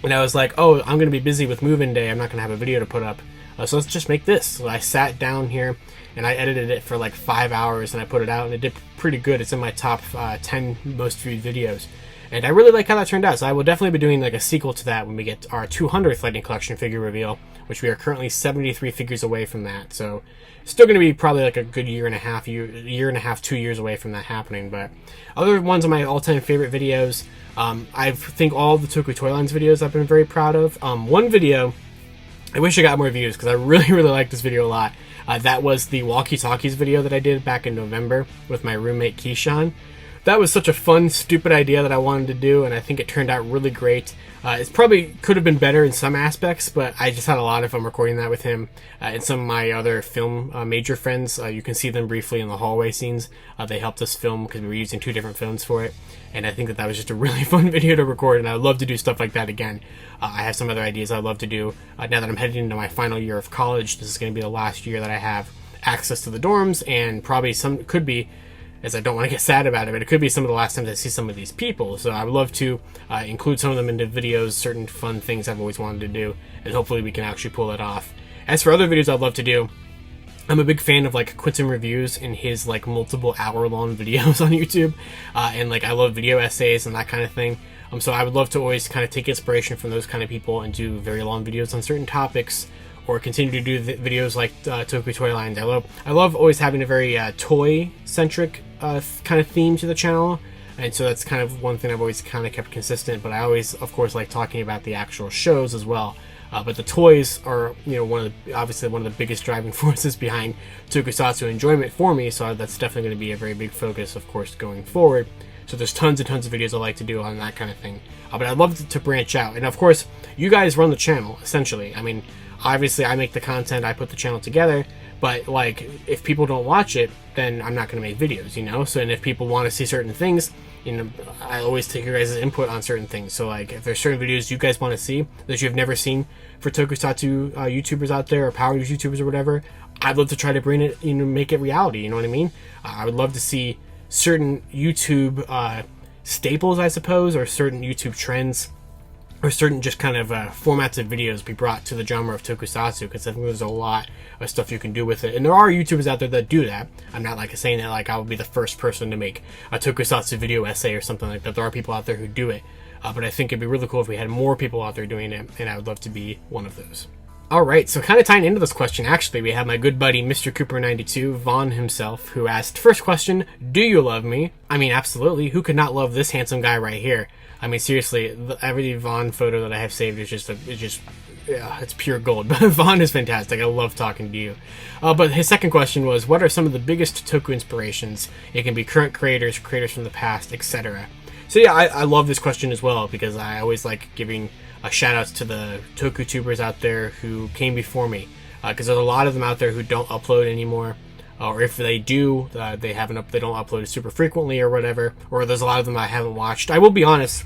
And I was like, oh, I'm going to be busy with move-in day. I'm not going to have a video to put up. So let's just make this. So I sat down here and I edited it for 5 hours and I put it out and it did pretty good. It's in my top 10 most viewed videos. And I really like how that turned out, so I will definitely be doing like a sequel to that when we get our 200th Lightning Collection figure reveal, which we are currently 73 figures away from that. So still going to be probably like a good year and a half, 2 years away from that happening. But other ones of my all-time favorite videos, I think all the Toku Toylines videos I've been very proud of. One video, I wish I got more views because I really, really like this video a lot. That was the walkie-talkies video that I did back in November with my roommate Keyshawn. That was such a fun, stupid idea that I wanted to do, and I think it turned out really great. It probably could have been better in some aspects, but I just had a lot of fun recording that with him and some of my other film major friends. You can see them briefly in the hallway scenes. They helped us film because we were using 2 different phones for it, and I think that was just a really fun video to record, and I'd love to do stuff like that again. I have some other ideas I'd love to do. Now that I'm heading into my final year of college, this is going to be the last year that I have access to the dorms, and probably could be, as I don't want to get sad about it, but it could be some of the last times I see some of these people. So I would love to include some of them into videos, certain fun things I've always wanted to do, and hopefully we can actually pull it off. As for other videos I'd love to do, I'm a big fan of like Quentin Reviews and his like multiple hour-long videos on YouTube, and like I love video essays and that kind of thing. So I would love to always kind of take inspiration from those kind of people and do very long videos on certain topics, or continue to do videos like Toku Toylines. I love always having a very toy-centric kind of theme to the channel, and so that's kind of one thing I've always kind of kept consistent. But I always, of course, like talking about the actual shows as well. But the toys are, obviously one of the biggest driving forces behind tokusatsu enjoyment for me. So that's definitely going to be a very big focus, of course, going forward. So there's tons and tons of videos I like to do on that kind of thing. But I'd love to branch out, and of course, you guys run the channel essentially. I mean, obviously, I make the content, I put the channel together, but like, if people don't watch it, then I'm not going to make videos, So, and if people want to see certain things, I always take your guys' input on certain things. So, like, if there's certain videos you guys want to see that you've never seen for tokusatsu YouTubers out there, or power YouTubers or whatever, I'd love to try to bring it, make it reality, you know what I mean? I would love to see certain YouTube staples, I suppose, or certain YouTube trends, or certain just kind of formats of videos be brought to the genre of tokusatsu, because I think there's a lot of stuff you can do with it. And there are YouTubers out there that do that. I'm not like saying that like I would be the first person to make a tokusatsu video essay or something like that. There are people out there who do it. But I think it'd be really cool if we had more people out there doing it, and I would love to be one of those. Alright, so kind of tying into this question, actually, we have my good buddy Mr. Cooper92, Vaughn himself, who asked, first question, do you love me? I mean, absolutely. Who could not love this handsome guy right here? I mean, seriously, every Vaughn photo that I have saved is it's pure gold. But Vaughn is fantastic. I love talking to you. But his second question was, what are some of the biggest Toku inspirations? It can be current creators, creators from the past, etc. So yeah, I love this question as well, because I always like giving shout-outs to the Toku-tubers out there who came before me. Because there's a lot of them out there who don't upload anymore. Or if they do, they don't upload it super frequently or whatever. Or there's a lot of them I haven't watched. I will be honest,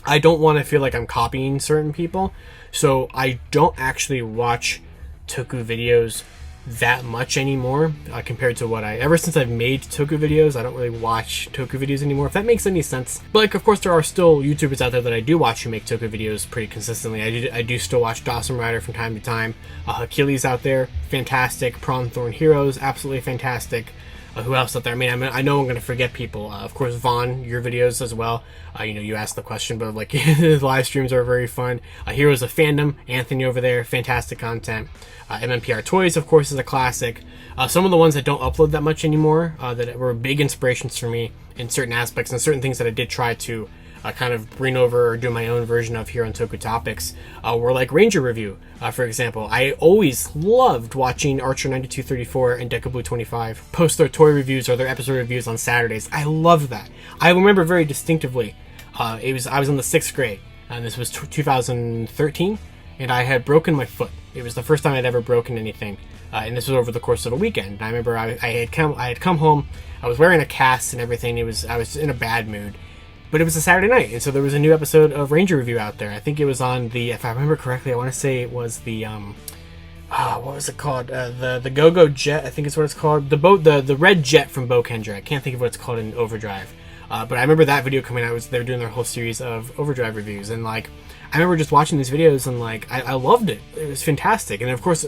I don't want to feel like I'm copying certain people, so I don't actually watch Toku videos that much anymore compared to what ever since I've made Toku videos, I don't really watch Toku videos anymore, if that makes any sense. But like, of course, there are still YouTubers out there that I do watch who make Toku videos pretty consistently. I do still watch Dawson Rider from time to time. Achilles out there, fantastic. Prawn Thorn Heroes, absolutely fantastic. Who else out there? I know I'm going to forget people. Of course, Vaughn, your videos as well. You asked the question, but like his live streams are very fun. Heroes of Fandom, Anthony over there, fantastic content. MMPR Toys, of course, is a classic. Some of the ones that don't upload that much anymore, that were big inspirations for me in certain aspects and certain things that I did try to kind of bring over or do my own version of here on Toku Topics, were like Ranger Review, for example. I always loved watching Archer 9234 and Deca Blue 25 post their toy reviews or their episode reviews on Saturdays. I loved that. I remember very distinctively, I was in the 6th grade, and this was 2013, and I had broken my foot. It was the first time I'd ever broken anything, and this was over the course of a weekend. And I remember I had come home, I was wearing a cast and everything. I was in a bad mood. But it was a Saturday night, and so there was a new episode of Ranger Review out there. I think it was on the, if I remember correctly, I want to say it was the, what was it called? The Go-Go Jet, I think is what it's called. The Red Jet from Bo Kendra. I can't think of what it's called in Overdrive. But I remember that video coming out. They were doing their whole series of Overdrive reviews, and like, I remember just watching these videos, and like, I loved it. It was fantastic. And of course,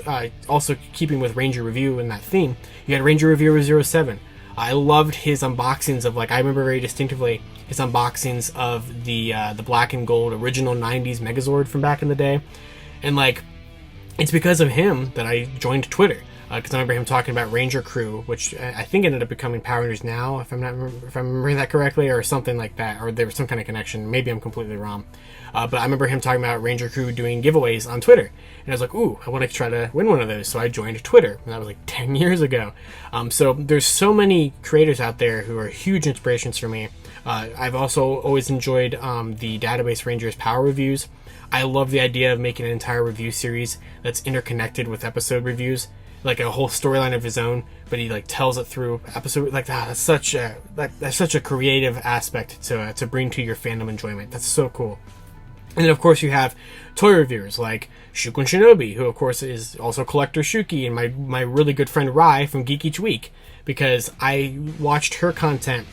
also keeping with Ranger Review and that theme, you had Ranger Reviewer 07. I loved his unboxings of, like, I remember very distinctively his unboxings of the black and gold original 90s Megazord from back in the day. And, like, it's because of him that I joined Twitter. Because I remember him talking about Ranger Crew, which I think ended up becoming Power Rangers Now, if I'm remembering that correctly, or something like that, or there was some kind of connection. Maybe I'm completely wrong. But I remember him talking about Ranger Crew doing giveaways on Twitter, and I was like, ooh, I want to try to win one of those. So I joined Twitter, and that was like 10 years ago. So there's so many creators out there who are huge inspirations for me. I've also always enjoyed the Database Rangers Power Reviews. I love the idea of making an entire review series that's interconnected with episode reviews, like a whole storyline of his own, but he like tells it through episode. Like that's such a creative aspect to bring to your fandom enjoyment. That's so cool. And then of course you have toy reviewers like Shukun Shinobi, who of course is also Collector Shuki, and my really good friend Rai from Geek Each Week, because I watched her content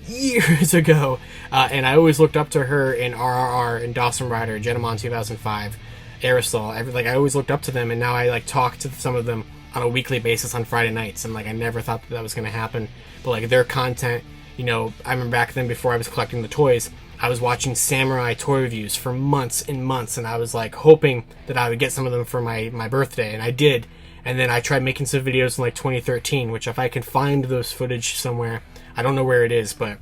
years ago, and I always looked up to her in RRR and Dawson Rider, Genomon 2005. Aerosol, like I always looked up to them, and now I like talk to some of them on a weekly basis on Friday nights, and like I never thought that was going to happen, but like their content, you know, I remember back then before I was collecting the toys, I was watching Samurai toy reviews for months and months, and I was like hoping that I would get some of them for my birthday, and I did. And then I tried making some videos in like 2013, which if I can find those footage somewhere, I don't know where it is, but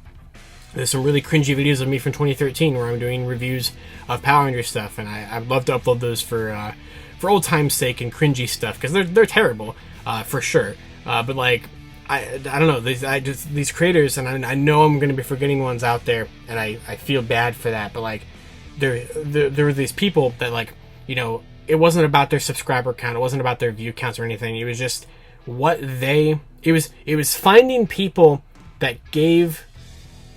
there's some really cringy videos of me from 2013 where I'm doing reviews of Power Rangers stuff, and I'd love to upload those for old time's sake and cringy stuff, because they're terrible, for sure. But like I don't know, these creators, and I know I'm going to be forgetting ones out there, and I feel bad for that. But like there were these people that, like, you know, it wasn't about their subscriber count, it wasn't about their view counts or anything. It was just it was finding people that gave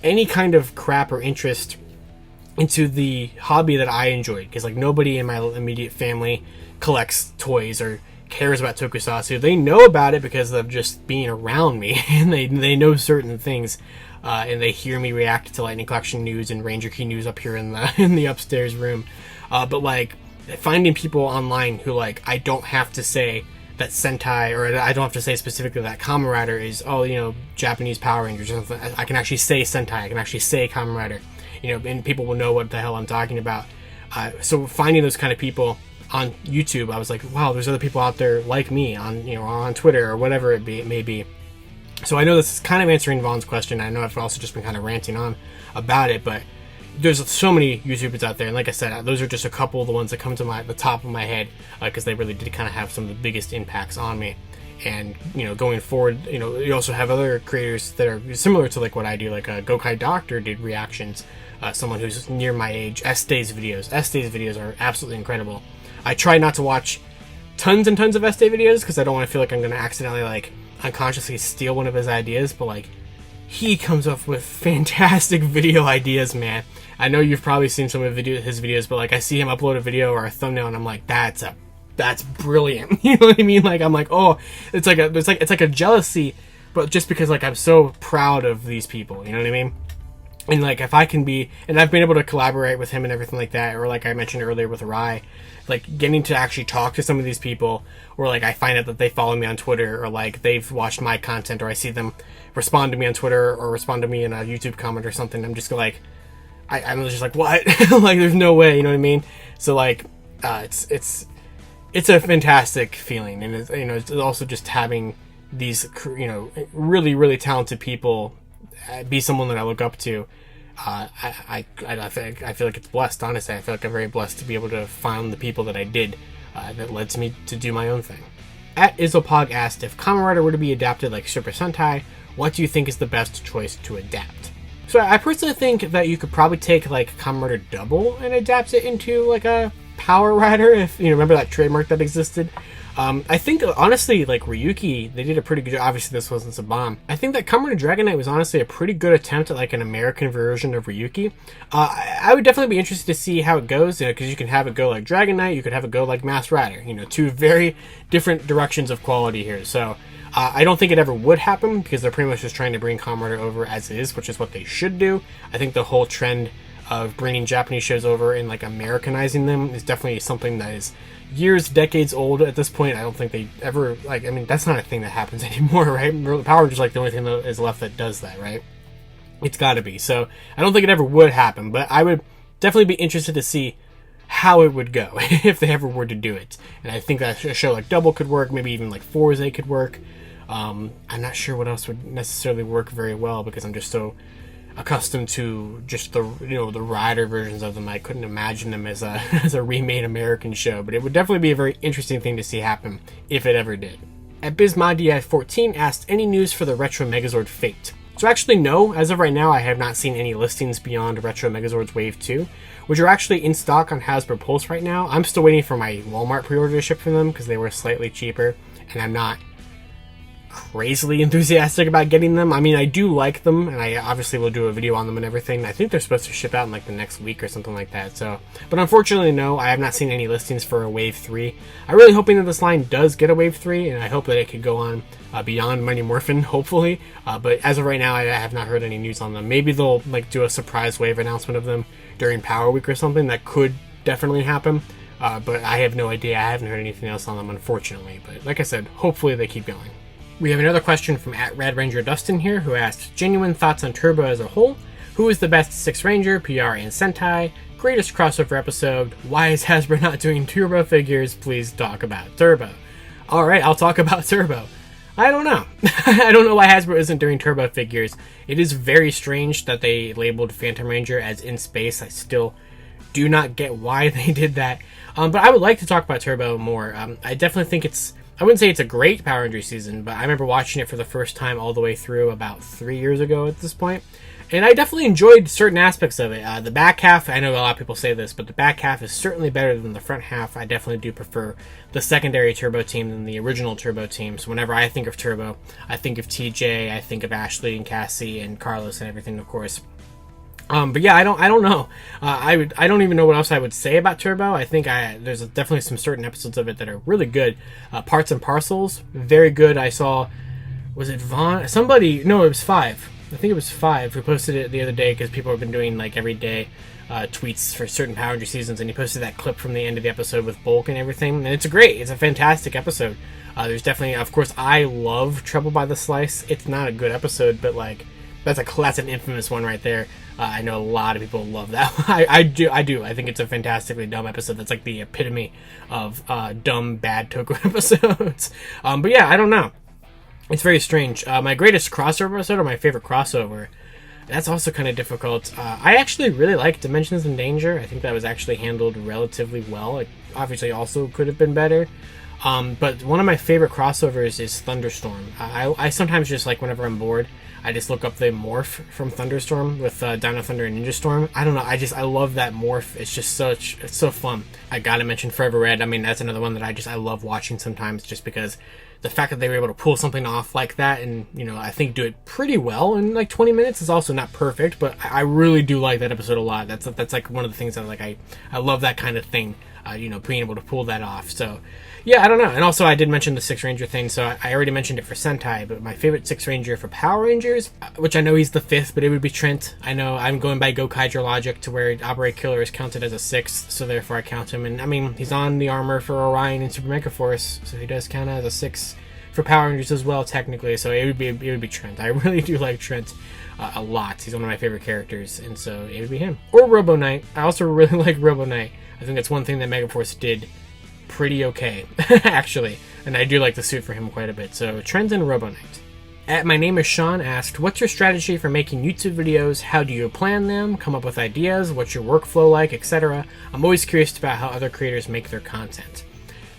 any kind of crap or interest into the hobby that I enjoyed, because like nobody in my immediate family collects toys or cares about tokusatsu. They know about it because of just being around me, and they know certain things, and they hear me react to Lightning Collection news and Ranger Key news up here in the upstairs room. But like finding people online who, like, I don't have to say that Sentai, or I don't have to say specifically that Kamen Rider is, oh, you know, Japanese Power Rangers or something. I can actually say Sentai, I can actually say Kamen Rider, you know, and people will know what the hell I'm talking about. So finding those kind of people on YouTube, I was like, wow, there's other people out there like me on, you know, on Twitter or whatever it may be. So I know this is kind of answering Vaughn's question. I know I've also just been kind of ranting on about it, but there's so many YouTubers out there, and like I said, those are just a couple of the ones that come to the top of my head, because they really did kind of have some of the biggest impacts on me. And, you know, going forward, you know, you also have other creators that are similar to like what I do, like Gokai Doctor did reactions, someone who's near my age. S-Day's videos are absolutely incredible. I try not to watch tons and tons of S-Day videos because I don't want to feel like I'm going to accidentally, like, unconsciously steal one of his ideas, but like he comes up with fantastic video ideas, man. I know you've probably seen some of his videos, but like I see him upload a video or a thumbnail and I'm like, that's brilliant. You know what I mean? Like I'm like, oh, it's like a jealousy, but just because like I'm so proud of these people, you know what I mean? And like if I can be, and I've been able to collaborate with him and everything like that, or like I mentioned earlier with Rai, like getting to actually talk to some of these people, or like I find out that they follow me on Twitter, or like they've watched my content, or I see them respond to me on Twitter or respond to me in a YouTube comment or something. I'm just like, I'm just like, what? Like there's no way, you know what I mean? So like it's a fantastic feeling, and it's, you know, it's also just having these, you know, really really talented people be someone that I look up to. I feel like it's blessed, honestly. I feel like I'm very blessed to be able to find the people that I did, that led to me to do my own thing. At Izzlepog asked, if Kamen Rider were to be adapted like Super Sentai, what do you think is the best choice to adapt? So I personally think that you could probably take like Kamen Rider Double and adapt it into like a Power Rider, if you remember that trademark that existed. I think honestly, like Ryuki, they did a pretty good job. Obviously this wasn't a bomb. I think that Kamen Rider Dragon Knight was honestly a pretty good attempt at like an American version of Ryuki. I would definitely be interested to see how it goes, you know, because you can have it go like Dragon Knight, you could have it go like Masked Rider, you know, two very different directions of quality here. So I don't think it ever would happen, because they're pretty much just trying to bring Kamen Rider over as is, which is what they should do. I think the whole trend of bringing Japanese shows over and like Americanizing them is definitely something that is years, decades old at this point. I don't think they ever, like, I mean, that's not a thing that happens anymore, right? Power Ranger's like the only thing that is left that does that, right? It's got to be. So I don't think it ever would happen, but I would definitely be interested to see how it would go if they ever were to do it. And I think that a show like Double could work, maybe even like Forze could work. I'm not sure what else would necessarily work very well because I'm just so accustomed to just the the rider versions of them. I couldn't imagine them as a as a remade American show, but it would definitely be a very interesting thing to see happen if it ever did. At BizModDI14 asked, any news for the Retro Megazord Fate? So actually no, as of right now I have not seen any listings beyond Retro Megazords Wave 2, which are actually in stock on Hasbro Pulse right now. I'm still waiting for my Walmart pre-order to ship from them because they were slightly cheaper, and I'm not crazily enthusiastic about getting them. I mean, I do like them, and I obviously will do a video on them and everything. I think they're supposed to ship out in like the next week or something like that. So, but unfortunately, no, I have not seen any listings for a Wave 3. I'm really hoping that this line does get a Wave 3, and I hope that it could go on beyond Mighty Morphin, hopefully. But as of right now, I have not heard any news on them. Maybe they'll like do a surprise wave announcement of them during Power Week or something. That could definitely happen. But I have no idea. I haven't heard anything else on them, unfortunately. But like I said, hopefully they keep going. We have another question from @RedRangerDustin here, who asked, genuine thoughts on Turbo as a whole? Who is the best 6 Ranger, PR, and Sentai? Greatest crossover episode? Why is Hasbro not doing Turbo figures? Please talk about Turbo. Alright, I'll talk about Turbo. I don't know. I don't know why Hasbro isn't doing Turbo figures. It is very strange that they labeled Phantom Ranger as in space. I still do not get why they did that. But I would like to talk about Turbo more. I definitely think I wouldn't say it's a great Power Ranger season, but I remember watching it for the first time all the way through about 3 years ago at this point. And I definitely enjoyed certain aspects of it. The back half, I know a lot of people say this, but the back half is certainly better than the front half. I definitely do prefer the secondary Turbo team than the original Turbo team. So whenever I think of Turbo, I think of TJ, I think of Ashley and Cassie and Carlos and everything, of course. But yeah, I don't know. I don't even know what else I would say about Turbo. I think there's definitely some certain episodes of it that are really good. Parts and Parcels, very good. I saw, was it Vaughn? Somebody, no, it was 5. I think it was 5 who posted it the other day because people have been doing like every day tweets for certain Power Ranger seasons, and he posted that clip from the end of the episode with Bulk and everything, and it's a fantastic episode. There's definitely, of course, I love Trouble by the Slice. It's not a good episode, but like that's an infamous one right there. I know a lot of people love that. I do. I think it's a fantastically dumb episode. That's like the epitome of dumb, bad Toku episodes. But yeah, I don't know. It's very strange. My greatest crossover episode or my favorite crossover, that's also kind of difficult. I actually really like Dimensions in Danger. I think that was actually handled relatively well. It obviously also could have been better. But one of my favorite crossovers is Thunderstorm. I sometimes just like whenever I'm bored, I just look up the morph from Thunderstorm with Dino Thunder and Ninja Storm. I don't know. I love that morph. It's just it's so fun. I gotta mention Forever Red. I mean, that's another one that I love watching sometimes, just because the fact that they were able to pull something off like that and, I think do it pretty well in like 20 minutes is also not perfect, but I really do like that episode a lot. That's like one of the things that I love that kind of thing, being able to pull that off. So yeah, I don't know. And also I did mention the 6 Ranger thing, so I already mentioned it for Sentai, but my favorite 6 Ranger for Power Rangers, which I know he's the 5th, but it would be Trent. I know I'm going by Gokaiger logic to where Operate Killer is counted as a 6th, so therefore I count him. And I mean, he's on the armor for Orion and Super Mega Force, so he does count as a 6 for Power Rangers as well, technically. So it would be Trent. I really do like Trent a lot. He's one of my favorite characters, and so it would be him. Or Robo Knight. I also really like Robo Knight. I think that's one thing that Megaforce did pretty okay, actually. And I do like the suit for him quite a bit. So Trent and Robo Knight. MyNameIsShaunnn asked, what's your strategy for making YouTube videos? How do you plan them? Come up with ideas? What's your workflow like, etc.? I'm always curious about how other creators make their content.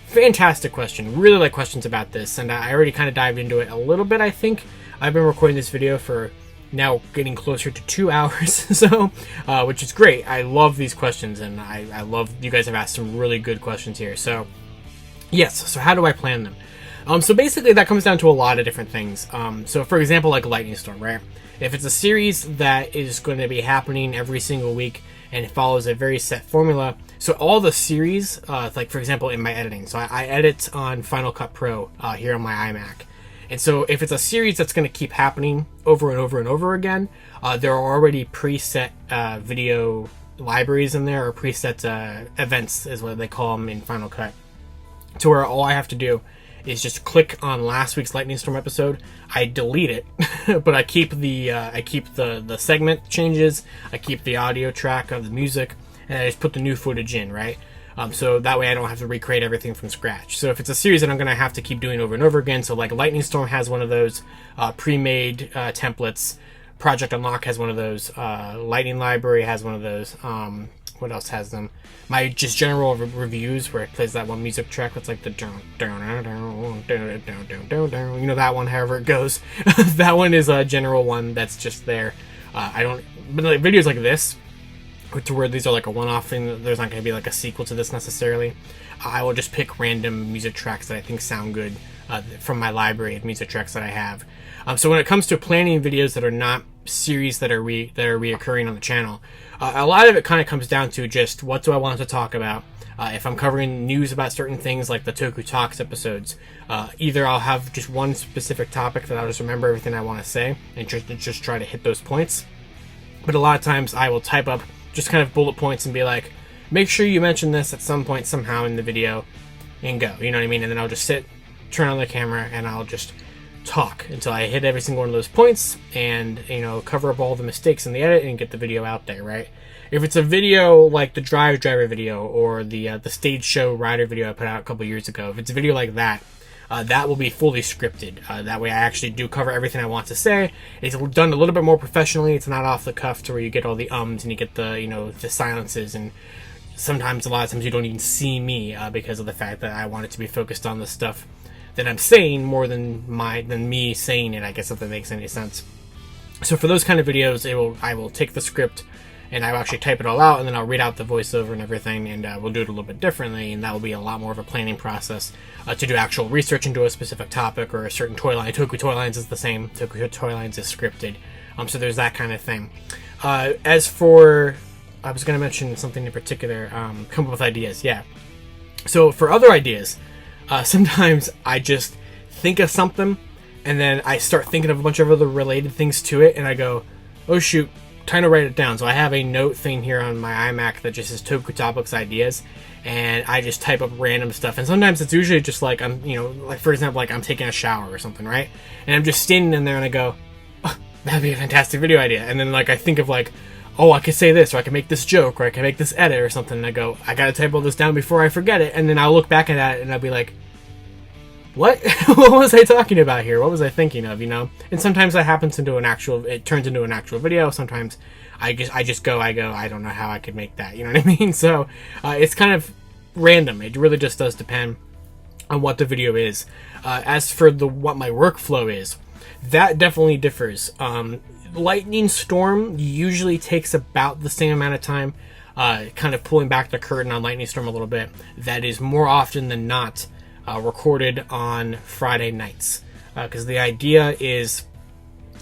Fantastic question. Really like questions about this, and I already kind of dived into it a little bit, I think. I've been recording this video for now getting closer to 2 hours, so which is great. I love these questions, and I love you guys have asked some really good questions here. So yes, so how do I plan them? So basically that comes down to a lot of different things. So for example, like Lightning Storm, right? If it's a series that is going to be happening every single week and it follows a very set formula, so all the series, like for example in my editing, so I edit on Final Cut Pro here on my iMac. And so if it's a series that's going to keep happening over and over and over again, there are already preset video libraries in there, or preset events is what they call them in Final Cut, to where all I have to do is just click on last week's Lightning Storm episode. I delete it, but I keep the segment changes, I keep the audio track of the music, and I just put the new footage in, right? So that way I don't have to recreate everything from scratch. So if it's a series that I'm going to have to keep doing over and over again, so like Lightning Storm has one of those pre-made templates, Project Unlock has one of those, Lightning Library has one of those, what else has them? My just general reviews where it plays that one music track that's like the you know, that one, however it goes. That one is a general one that's just there. But like videos like this, to where these are like a one-off thing, there's not going to be like a sequel to this necessarily. I will just pick random music tracks that I think sound good from my library of music tracks that I have. So when it comes to planning videos that are not series that are reoccurring on the channel, a lot of it kind of comes down to just what do I want to talk about. If I'm covering news about certain things like the Toku Talks episodes, either I'll have just one specific topic that I'll just remember everything I want to say and just try to hit those points. But a lot of times I will type up just kind of bullet points and be like, make sure you mention this at some point somehow in the video, and go, you know what I mean? And then I'll just sit, turn on the camera, and I'll just talk until I hit every single one of those points, and, you know, cover up all the mistakes in the edit and get the video out there, right? If it's a video like the Drive Driver video or the Stage Show Rider video I put out a couple years ago, if it's a video like that, that will be fully scripted. That way I actually do cover everything I want to say. It's done a little bit more professionally. It's not off the cuff to where you get all the ums and you get the, you know, the silences, and sometimes, a lot of times, you don't even see me because of the fact that I want it to be focused on the stuff that I'm saying more than me saying it, I guess, if that makes any sense. So for those kind of videos, I will take the script and I will actually type it all out, and then I'll read out the voiceover and everything, and we'll do it a little bit differently, and that will be a lot more of a planning process to do actual research into a specific topic or a certain toy line. Toku Toy Lines is the same. Toku Toy Lines is scripted. So there's that kind of thing. As for, I was going to mention something in particular, come up with ideas, yeah. So for other ideas, sometimes I just think of something, and then I start thinking of a bunch of other related things to it, and I go, oh shoot, time to write it down. So I have a note thing here on my iMac that just says Toku Topics Ideas, and I just type up random stuff. And sometimes it's usually just like, I'm, you know, like for example, like I'm taking a shower or something, right? And I'm just standing in there and I go, oh, that'd be a fantastic video idea. And then like I think of like, oh, I could say this, or I can make this joke, or I can make this edit or something, and I go, I gotta type all this down before I forget it. And then I'll look back at that and I'll be like, what? What was I talking about here? What was I thinking of, you know? And sometimes that happens into it turns into an actual video. Sometimes I go, I don't know how I could make that, you know what I mean? So it's kind of random. It really just does depend on what the video is. As for what my workflow is, that definitely differs. Lightning Storm usually takes about the same amount of time, kind of pulling back the curtain on Lightning Storm a little bit. That is more often than not recorded on Friday nights, because the idea is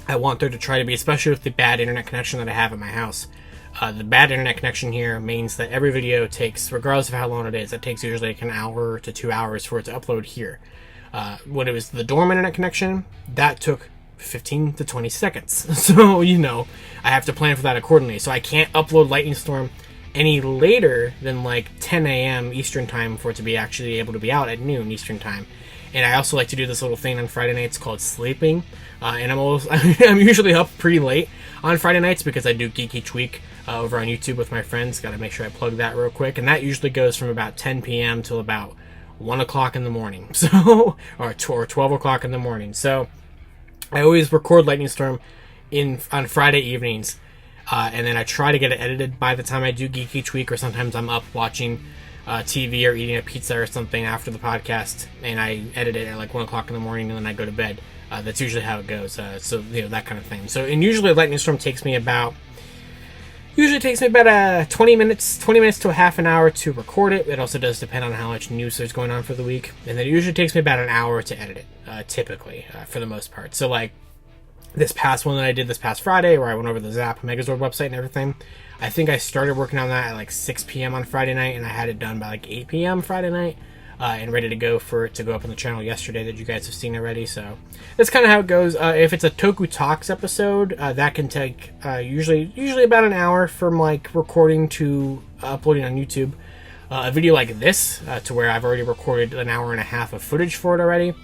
I want there to try to be, especially with the bad internet connection that I have at my house, the bad internet connection here means that every video takes, regardless of how long it is, it takes usually like an hour to 2 hours for it to upload here. When it was the dorm internet connection, that took 15 to 20 seconds. So, you know, I have to plan for that accordingly. So I can't upload Lightning Storm any later than like 10 a.m. Eastern time for it to be actually able to be out at noon Eastern time. And I also like to do this little thing on Friday nights called sleeping. And I'm usually up pretty late on Friday nights because I do Geek Each Week over on YouTube with my friends. Got to make sure I plug that real quick. And that usually goes from about 10 p.m. till about 1 o'clock in the morning. So, or 12 o'clock in the morning. So I always record Lightning Storm on Friday evenings. And then I try to get it edited by the time I do Geek Each Week, or sometimes I'm up watching TV or eating a pizza or something after the podcast, and I edit it at like 1 o'clock in the morning, and then I go to bed. That's usually how it goes. So, you know, that kind of thing. So, and usually Lightning Storm takes me about 20 minutes to a half an hour to record it. It also does depend on how much news there's going on for the week. And then it usually takes me about an hour to edit it, typically, for the most part. So, like, this past one that I did this past Friday, where I went over the Zap Megazord website and everything, I think I started working on that at like 6 p.m. on Friday night, and I had it done by like 8 p.m. Friday night. and ready to go for it to go up on the channel yesterday that you guys have seen already. So that's kind of how it goes. If it's a Toku Talks episode, that can take usually about an hour from like recording to uploading on YouTube. A video like this, to where I've already recorded an hour and a half of footage for it already.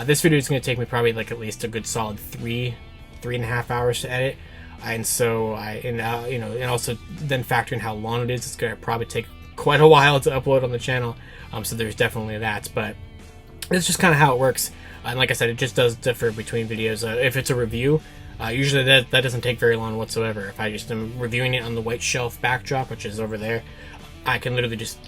This video is going to take me probably like at least a good solid 3.5 hours to edit. And so and also then factor in how long it is, it's going to probably take quite a while to upload on the channel. So there's definitely that, but it's just kind of how it works. And like I said, it just does differ between videos. If it's a review, usually that doesn't take very long whatsoever. If I just am reviewing it on the white shelf backdrop, which is over there, I can literally just,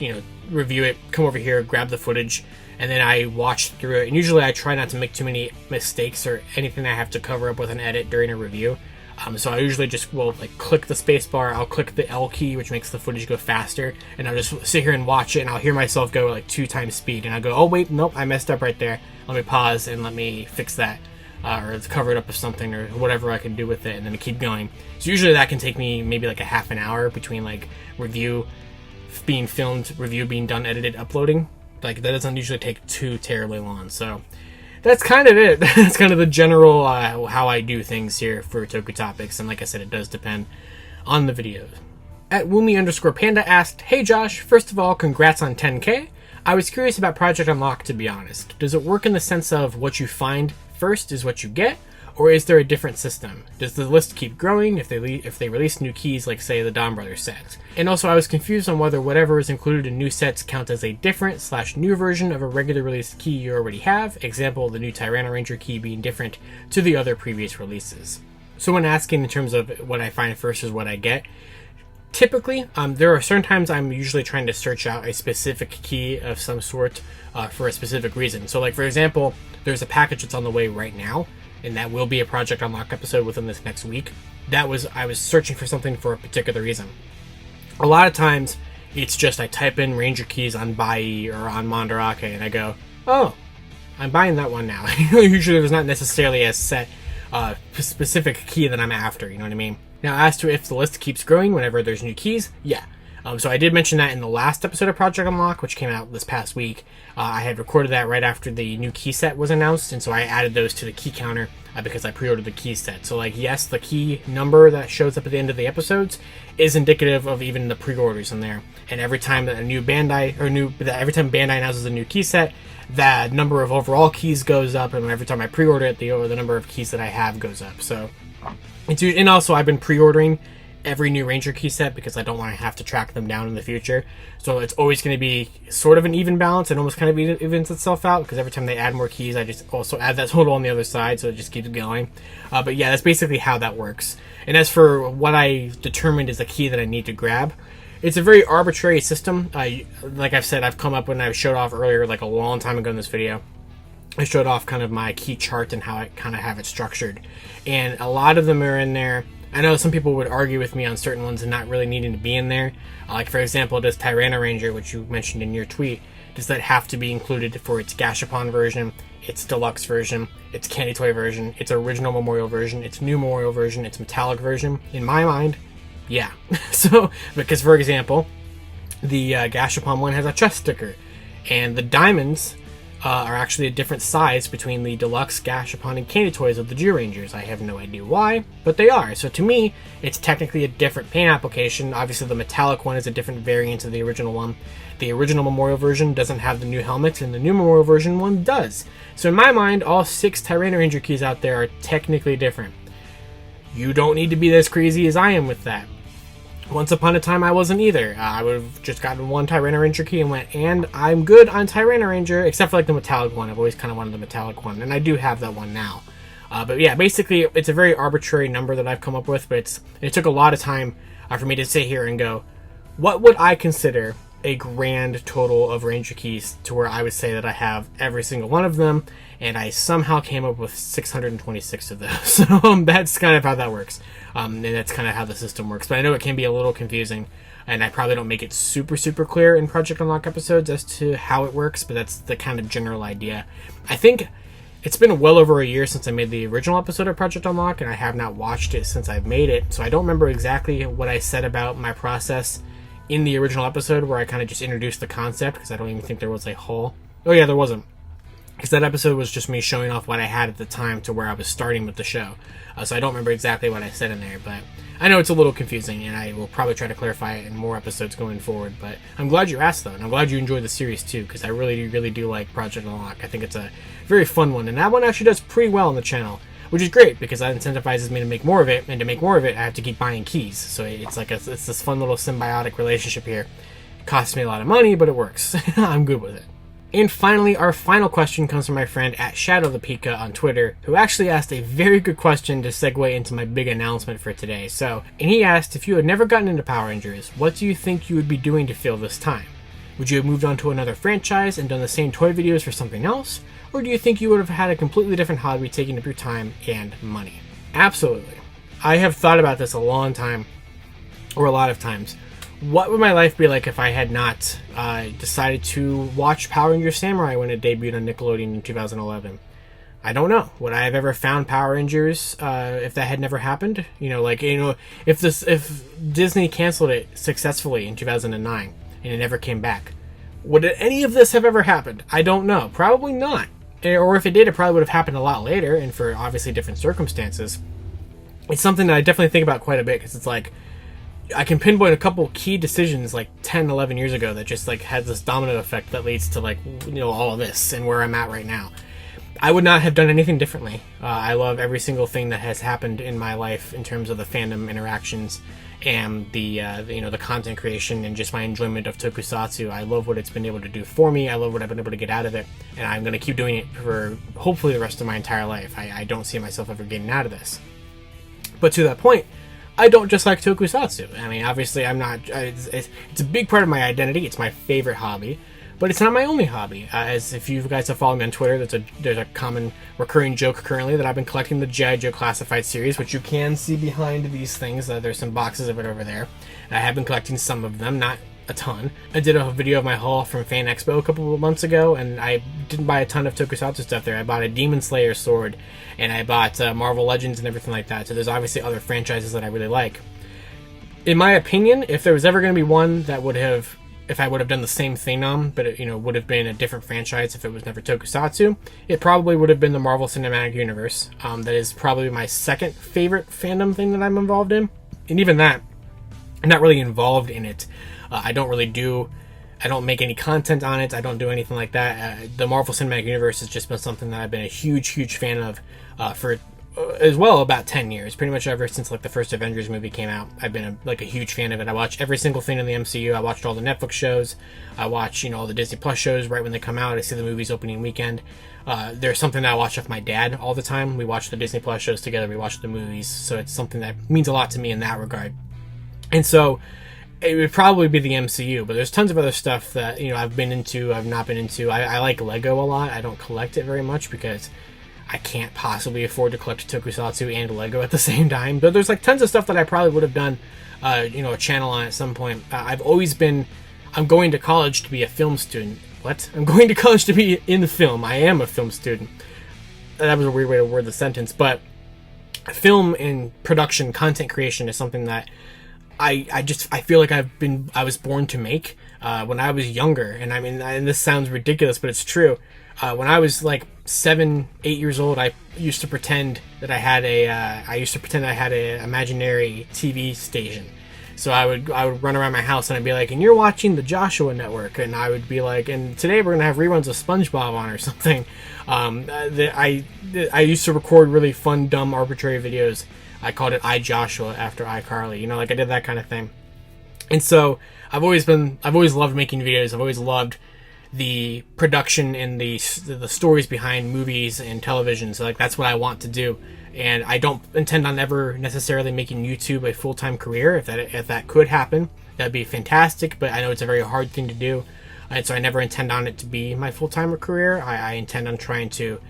review it, come over here, grab the footage, and then I watch through it. And usually I try not to make too many mistakes or anything I have to cover up with an edit during a review. So I usually just will like click the space bar, I'll click the L key, which makes the footage go faster, and I'll just sit here and watch it, and I'll hear myself go like 2 times speed, and I go, oh wait, nope, I messed up right there. Let me pause and let me fix that, or cover it up with something, or whatever I can do with it, and then keep going. So usually that can take me maybe like a half an hour between like review being filmed, review being done, edited, uploading. Like that doesn't usually take too terribly long. So that's kind of it. That's kind of the general how I do things here for Toku Topics. And like I said, it does depend on the videos. At Woomy_Panda asked, hey Josh, first of all, congrats on 10K. I was curious about Project Unlock, to be honest. Does it work in the sense of what you find first is what you get? Or is there a different system? Does the list keep growing if they release new keys, like say the Don Brothers set? And also I was confused on whether whatever is included in new sets count as a different/new version of a regular released key you already have. Example, the new Tyranno Ranger key being different to the other previous releases. So when asking in terms of what I find first is what I get, typically, there are certain times I'm usually trying to search out a specific key of some sort for a specific reason. So like for example, there's a package that's on the way right now, and that will be a Project Unlock episode within this next week. I was searching for something for a particular reason. A lot of times, it's just I type in Ranger keys on Bai or on Mandarake, and I go, oh, I'm buying that one now. Usually there's not necessarily a set specific key that I'm after, you know what I mean? Now, as to if the list keeps growing whenever there's new keys, yeah. So I did mention that in the last episode of Project Unlock, which came out this past week. I had recorded that right after the new key set was announced, and so I added those to the key counter because I pre-ordered the key set. So like, yes, the key number that shows up at the end of the episodes is indicative of even the pre-orders in there. And every time that every time Bandai announces a new key set, that number of overall keys goes up, and every time I pre-order it, the number of keys that I have goes up. So, and also I've been pre-ordering every new Ranger key set because I don't want to have to track them down in the future. So it's always going to be sort of an even balance and almost kind of evens itself out, because every time they add more keys, I just also add that total on the other side, so it just keeps going. But yeah, that's basically how that works. And as for what I determined is a key that I need to grab, it's a very arbitrary system. Like I've said, I've come up when I showed off earlier, like a long time ago in this video, I showed off kind of my key chart and how I kind of have it structured. And a lot of them are in there. I know some people would argue with me on certain ones and not really needing to be in there. Like for example, does Tyranno Ranger, which you mentioned in your tweet, does that have to be included for its Gashapon version, its deluxe version, its candy toy version, its original memorial version, its new memorial version, its metallic version? In my mind, yeah. So, because for example, the Gashapon one has a chest sticker, and the diamonds are actually a different size between the deluxe Gashapon and candy toys of the Zyurangers. I have no idea why, but they are. So to me, it's technically a different paint application. Obviously the metallic one is a different variant of the original one. The original memorial version doesn't have the new helmets, and the new memorial version one does. So in my mind, all 6 Tyranno Ranger keys out there are technically different. You don't need to be as crazy as I am with that. Once upon a time, I wasn't either. I would have just gotten one Tyranno Ranger key and went, and I'm good on Tyranno Ranger, except for like the metallic one. I've always kind of wanted the metallic one, and I do have that one now. But yeah, basically, it's a very arbitrary number that I've come up with, but it took a lot of time for me to sit here and go, what would I consider a grand total of Ranger keys to where I would say that I have every single one of them, and I somehow came up with 626 of those. So that's kind of how that works. And that's kind of how the system works. But I know it can be a little confusing, and I probably don't make it super clear in Project Unlock episodes as to how it works, but that's the kind of general idea. I think it's been well over a year since I made the original episode of Project Unlock, and I have not watched it since I've made it, so I don't remember exactly what I said about my process in the original episode, where I kind of just introduced the concept, because I don't even think there was a whole Oh yeah, there wasn't. Because that episode was just me showing off what I had at the time to where I was starting with the show. So I don't remember exactly what I said in there, but I know it's a little confusing, and I will probably try to clarify it in more episodes going forward. But I'm glad you asked, though, and I'm glad you enjoyed the series, too, because I really do like Project Unlock. I think it's a very fun one, and that one actually does pretty well on the channel, which is great, because that incentivizes me to make more of it, and to make more of it, I have to keep buying keys. So it's like it's this fun little symbiotic relationship here. It costs me a lot of money, but it works. I'm good with it. And finally, our final question comes from my friend at ShadowThePika on Twitter, who actually asked a very good question to segue into my big announcement for today. And he asked, if you had never gotten into Power Rangers, what do you think you would be doing to fill this time? Would you have moved on to another franchise and done the same toy videos for something else? Or do you think you would have had a completely different hobby taking up your time and money? Absolutely. I have thought about this a long time, or a lot of times. What would my life be like if I had not decided to watch Power Rangers Samurai when it debuted on Nickelodeon in 2011? I don't know. Would I have ever found Power Rangers if that had never happened? If Disney canceled it successfully in 2009 and it never came back, would any of this have ever happened? I don't know. Probably not. Or if it did, it probably would have happened a lot later and for obviously different circumstances. It's something that I definitely think about quite a bit, because it's like, I can pinpoint a couple key decisions like 10, 11 years ago that just like had this domino effect that leads to all of this and where I'm at right now. I would not have done anything differently. I love every single thing that has happened in my life in terms of the fandom interactions and the content creation and just my enjoyment of tokusatsu. I love what it's been able to do for me. I love what I've been able to get out of it, and I'm going to keep doing it for hopefully the rest of my entire life. I don't see myself ever getting out of this. But to that point, I don't just like tokusatsu. I mean, obviously, I'm not. It's a big part of my identity. It's my favorite hobby, but it's not my only hobby. As if you guys have followed me on Twitter, there's a common recurring joke currently that I've been collecting the G.I. Joe Classified series, which you can see behind these things. There's some boxes of it over there. And I have been collecting some of them, not a ton. I did a video of my haul from Fan Expo a couple of months ago, and I didn't buy a ton of tokusatsu stuff there. I bought a Demon Slayer sword, and I bought Marvel Legends and everything like that. So there's obviously other franchises that I really like. In my opinion, if there was ever going to be one that would have, if I would have done the same thing on, but it, would have been a different franchise if it was never tokusatsu, it probably would have been the Marvel Cinematic Universe. That is probably my second favorite fandom thing that I'm involved in. And even that, I'm not really involved in it. I don't make any content on it. I don't do anything like that. The Marvel Cinematic Universe has just been something that I've been a huge fan of for as well about 10 years. Pretty much ever since the first Avengers movie came out, I've been a huge fan of it. I watch every single thing in the MCU. I watched all the Netflix shows. I watch all the Disney Plus shows right when they come out. I see the movies opening weekend. There's something that I watch with my dad all the time. We watch the Disney Plus shows together. We watch the movies. So it's something that means a lot to me in that regard. And so it would probably be the MCU, but there's tons of other stuff that, I've been into, I've not been into. I like Lego a lot. I don't collect it very much because I can't possibly afford to collect Tokusatsu and Lego at the same time. But there's tons of stuff that I probably would have done, a channel on at some point. I'm going to college to be a film student. What? I'm going to college to be in film. I am a film student. That was a weird way to word the sentence, but film and production, content creation is something that I feel like I was born to make. When I was younger, and this sounds ridiculous, but it's true. When I was 7, 8 years old, I used to pretend that I had a imaginary TV station. So I would run around my house and I'd be like, and you're watching the Joshua Network, and I would be like, and today we're gonna have reruns of SpongeBob on or something. I used to record really fun, dumb, arbitrary videos. I called it iJoshua after iCarly. I did that kind of thing. And so I've always loved making videos. I've always loved the production and the stories behind movies and television. So that's what I want to do. And I don't intend on ever necessarily making YouTube a full-time career. If that could happen, that'd be fantastic. But I know it's a very hard thing to do. And so I never intend on it to be my full-time career. I intend on trying to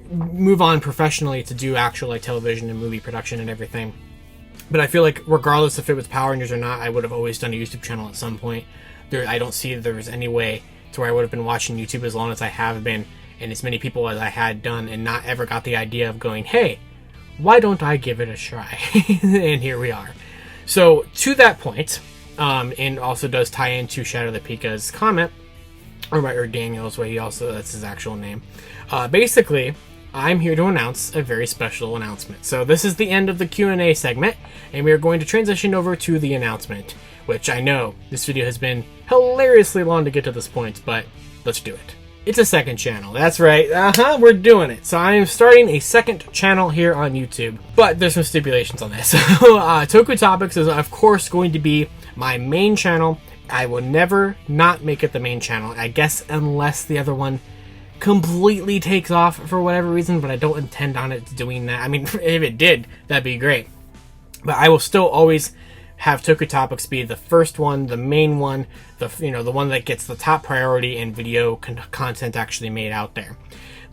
move on professionally to do actual television and movie production and everything. But I feel like regardless if it was Power Rangers or not, I would have always done a YouTube channel at some point. I don't see there was any way to where I would have been watching YouTube as long as I have been, and as many people as I had done, and not ever got the idea of going, hey, why don't I give it a try? And here we are. So to that point, and also does tie into ShadowThePika's comment, or Daniel is what that's his actual name. Basically, I'm here to announce a very special announcement. So this is the end of the Q&A segment, and we are going to transition over to the announcement, which I know this video has been hilariously long to get to this point, but let's do it. It's a second channel. That's right. We're doing it. So I am starting a second channel here on YouTube, but there's some stipulations on this. Toku Topics is, of course, going to be my main channel. I will never not make it the main channel, I guess, unless the other one completely takes off for whatever reason, but I don't intend on it doing that. I mean, if it did, that'd be great. But I will still always have Toku Topics be the first one, the main one, the one that gets the top priority and video content actually made out there.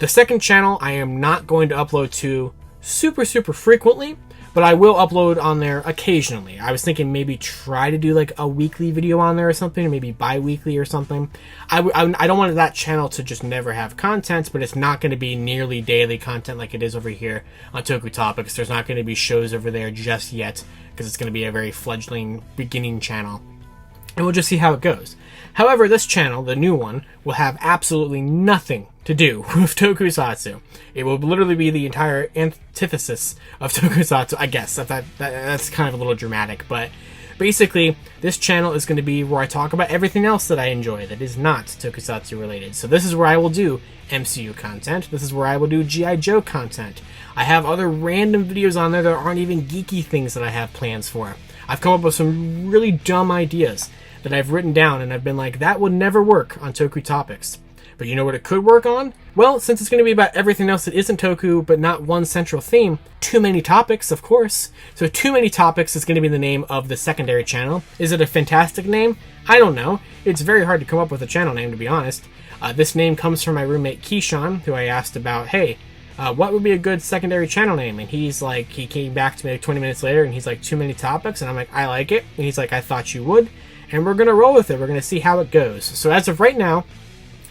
The second channel I am not going to upload to super frequently, but I will upload on there occasionally. I was thinking maybe try to do like a weekly video on there or something, or maybe bi-weekly or something. I don't want that channel to just never have content, but it's not going to be nearly daily content like it is over here on Toku Topics. There's not going to be shows over there just yet, because it's going to be a very fledgling beginning channel. And we'll just see how it goes. However, this channel, the new one, will have absolutely nothing to do with Tokusatsu. It will literally be the entire antithesis of Tokusatsu, I guess. That's kind of a little dramatic, but basically, this channel is going to be where I talk about everything else that I enjoy that is not Tokusatsu related. So this is where I will do MCU content. This is where I will do G.I. Joe content. I have other random videos on there that aren't even geeky things that I have plans for. I've come up with some really dumb ideas that I've written down, and I've been like, that would never work on Toku Topics. But you know what it could work on? Well, since it's going to be about everything else that isn't Toku, but not one central theme, Too Many Topics, of course. So Too Many Topics is going to be the name of the secondary channel. Is it a fantastic name? I don't know. It's very hard to come up with a channel name, to be honest. This name comes from my roommate Keyshawn, who I asked about, hey, what would be a good secondary channel name? And he came back to me like 20 minutes later, and he's like, Too Many Topics, and I'm like, I like it. And he's like, I thought you would. And we're going to roll with it. We're going to see how it goes. So as of right now,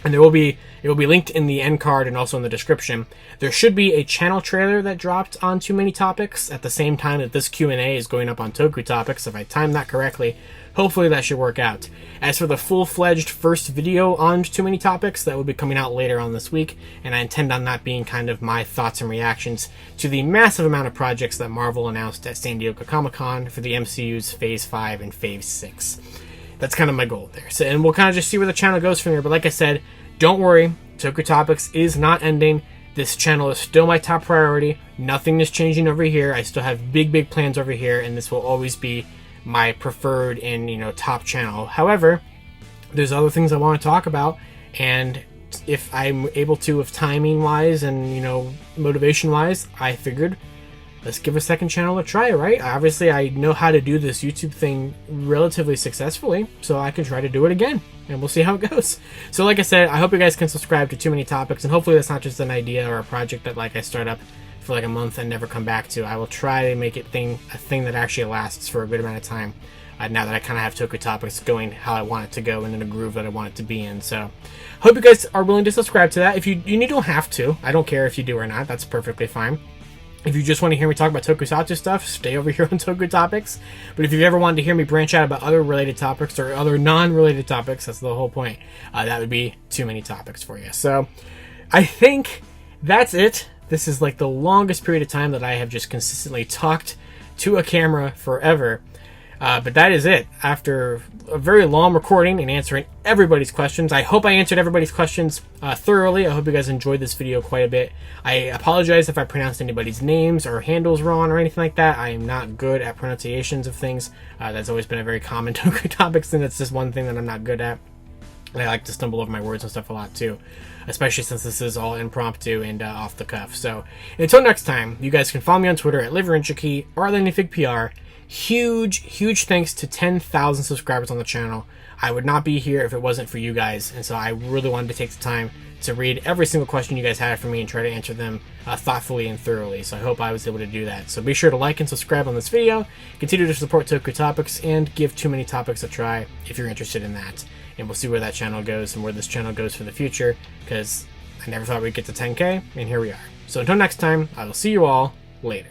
and it will be linked in the end card and also in the description, there should be a channel trailer that dropped on Too Many Topics at the same time that this Q&A is going up on Toku Topics. If I time that correctly, hopefully that should work out. As for the full-fledged first video on Too Many Topics, that will be coming out later on this week, and I intend on that being kind of my thoughts and reactions to the massive amount of projects that Marvel announced at San Diego Comic-Con for the MCU's Phase 5 and Phase 6. That's kind of my goal there. So, and we'll kind of just see where the channel goes from here. But like I said, don't worry, Toku Topics is not ending. This channel is still my top priority. Nothing is changing over here. I still have big plans over here, and this will always be my preferred and top channel. However, there's other things I want to talk about, and if I'm able to, if timing wise and motivation wise, I figured let's give a second channel a try, right? Obviously, I know how to do this YouTube thing relatively successfully, so I can try to do it again, and we'll see how it goes. So like I said, I hope you guys can subscribe to Too Many Topics, and hopefully that's not just an idea or a project that I start up for like a month and never come back to. I will try to make it a thing that actually lasts for a good amount of time, now that I kind of have Toku Topics going how I want it to go and in a groove that I want it to be in. So hope you guys are willing to subscribe to that. If you don't have to. I don't care if you do or not. That's perfectly fine. If you just want to hear me talk about Tokusatsu stuff, stay over here on Toku Topics. But if you've ever wanted to hear me branch out about other related topics or other non-related topics, that's the whole point. That would be Too Many Topics for you. So I think that's it. This is like the longest period of time that I have just consistently talked to a camera forever. But that is it. After a very long recording and answering everybody's questions, I hope I answered everybody's questions thoroughly. I hope you guys enjoyed this video quite a bit. I apologize if I pronounced anybody's names or handles wrong or anything like that. I am not good at pronunciations of things. That's always been a very common Toku Topics thing. That's just one thing that I'm not good at. And I like to stumble over my words and stuff a lot too, especially since this is all impromptu and off the cuff. So until next time, you guys can follow me on Twitter at LiveRangerDustin or LiveRangerDustin. Huge thanks to 10,000 subscribers on the channel. I would not be here if it wasn't for you guys, and so I really wanted to take the time to read every single question you guys had for me and try to answer them thoughtfully and thoroughly. So I hope I was able to do that. So be sure to like and subscribe on this video, continue to support Toku Topics, and give Too Many Topics a try if you're interested in that. And we'll see where that channel goes and where this channel goes for the future, because I never thought we'd get to 10K, and here we are. So until next time, I will see you all later.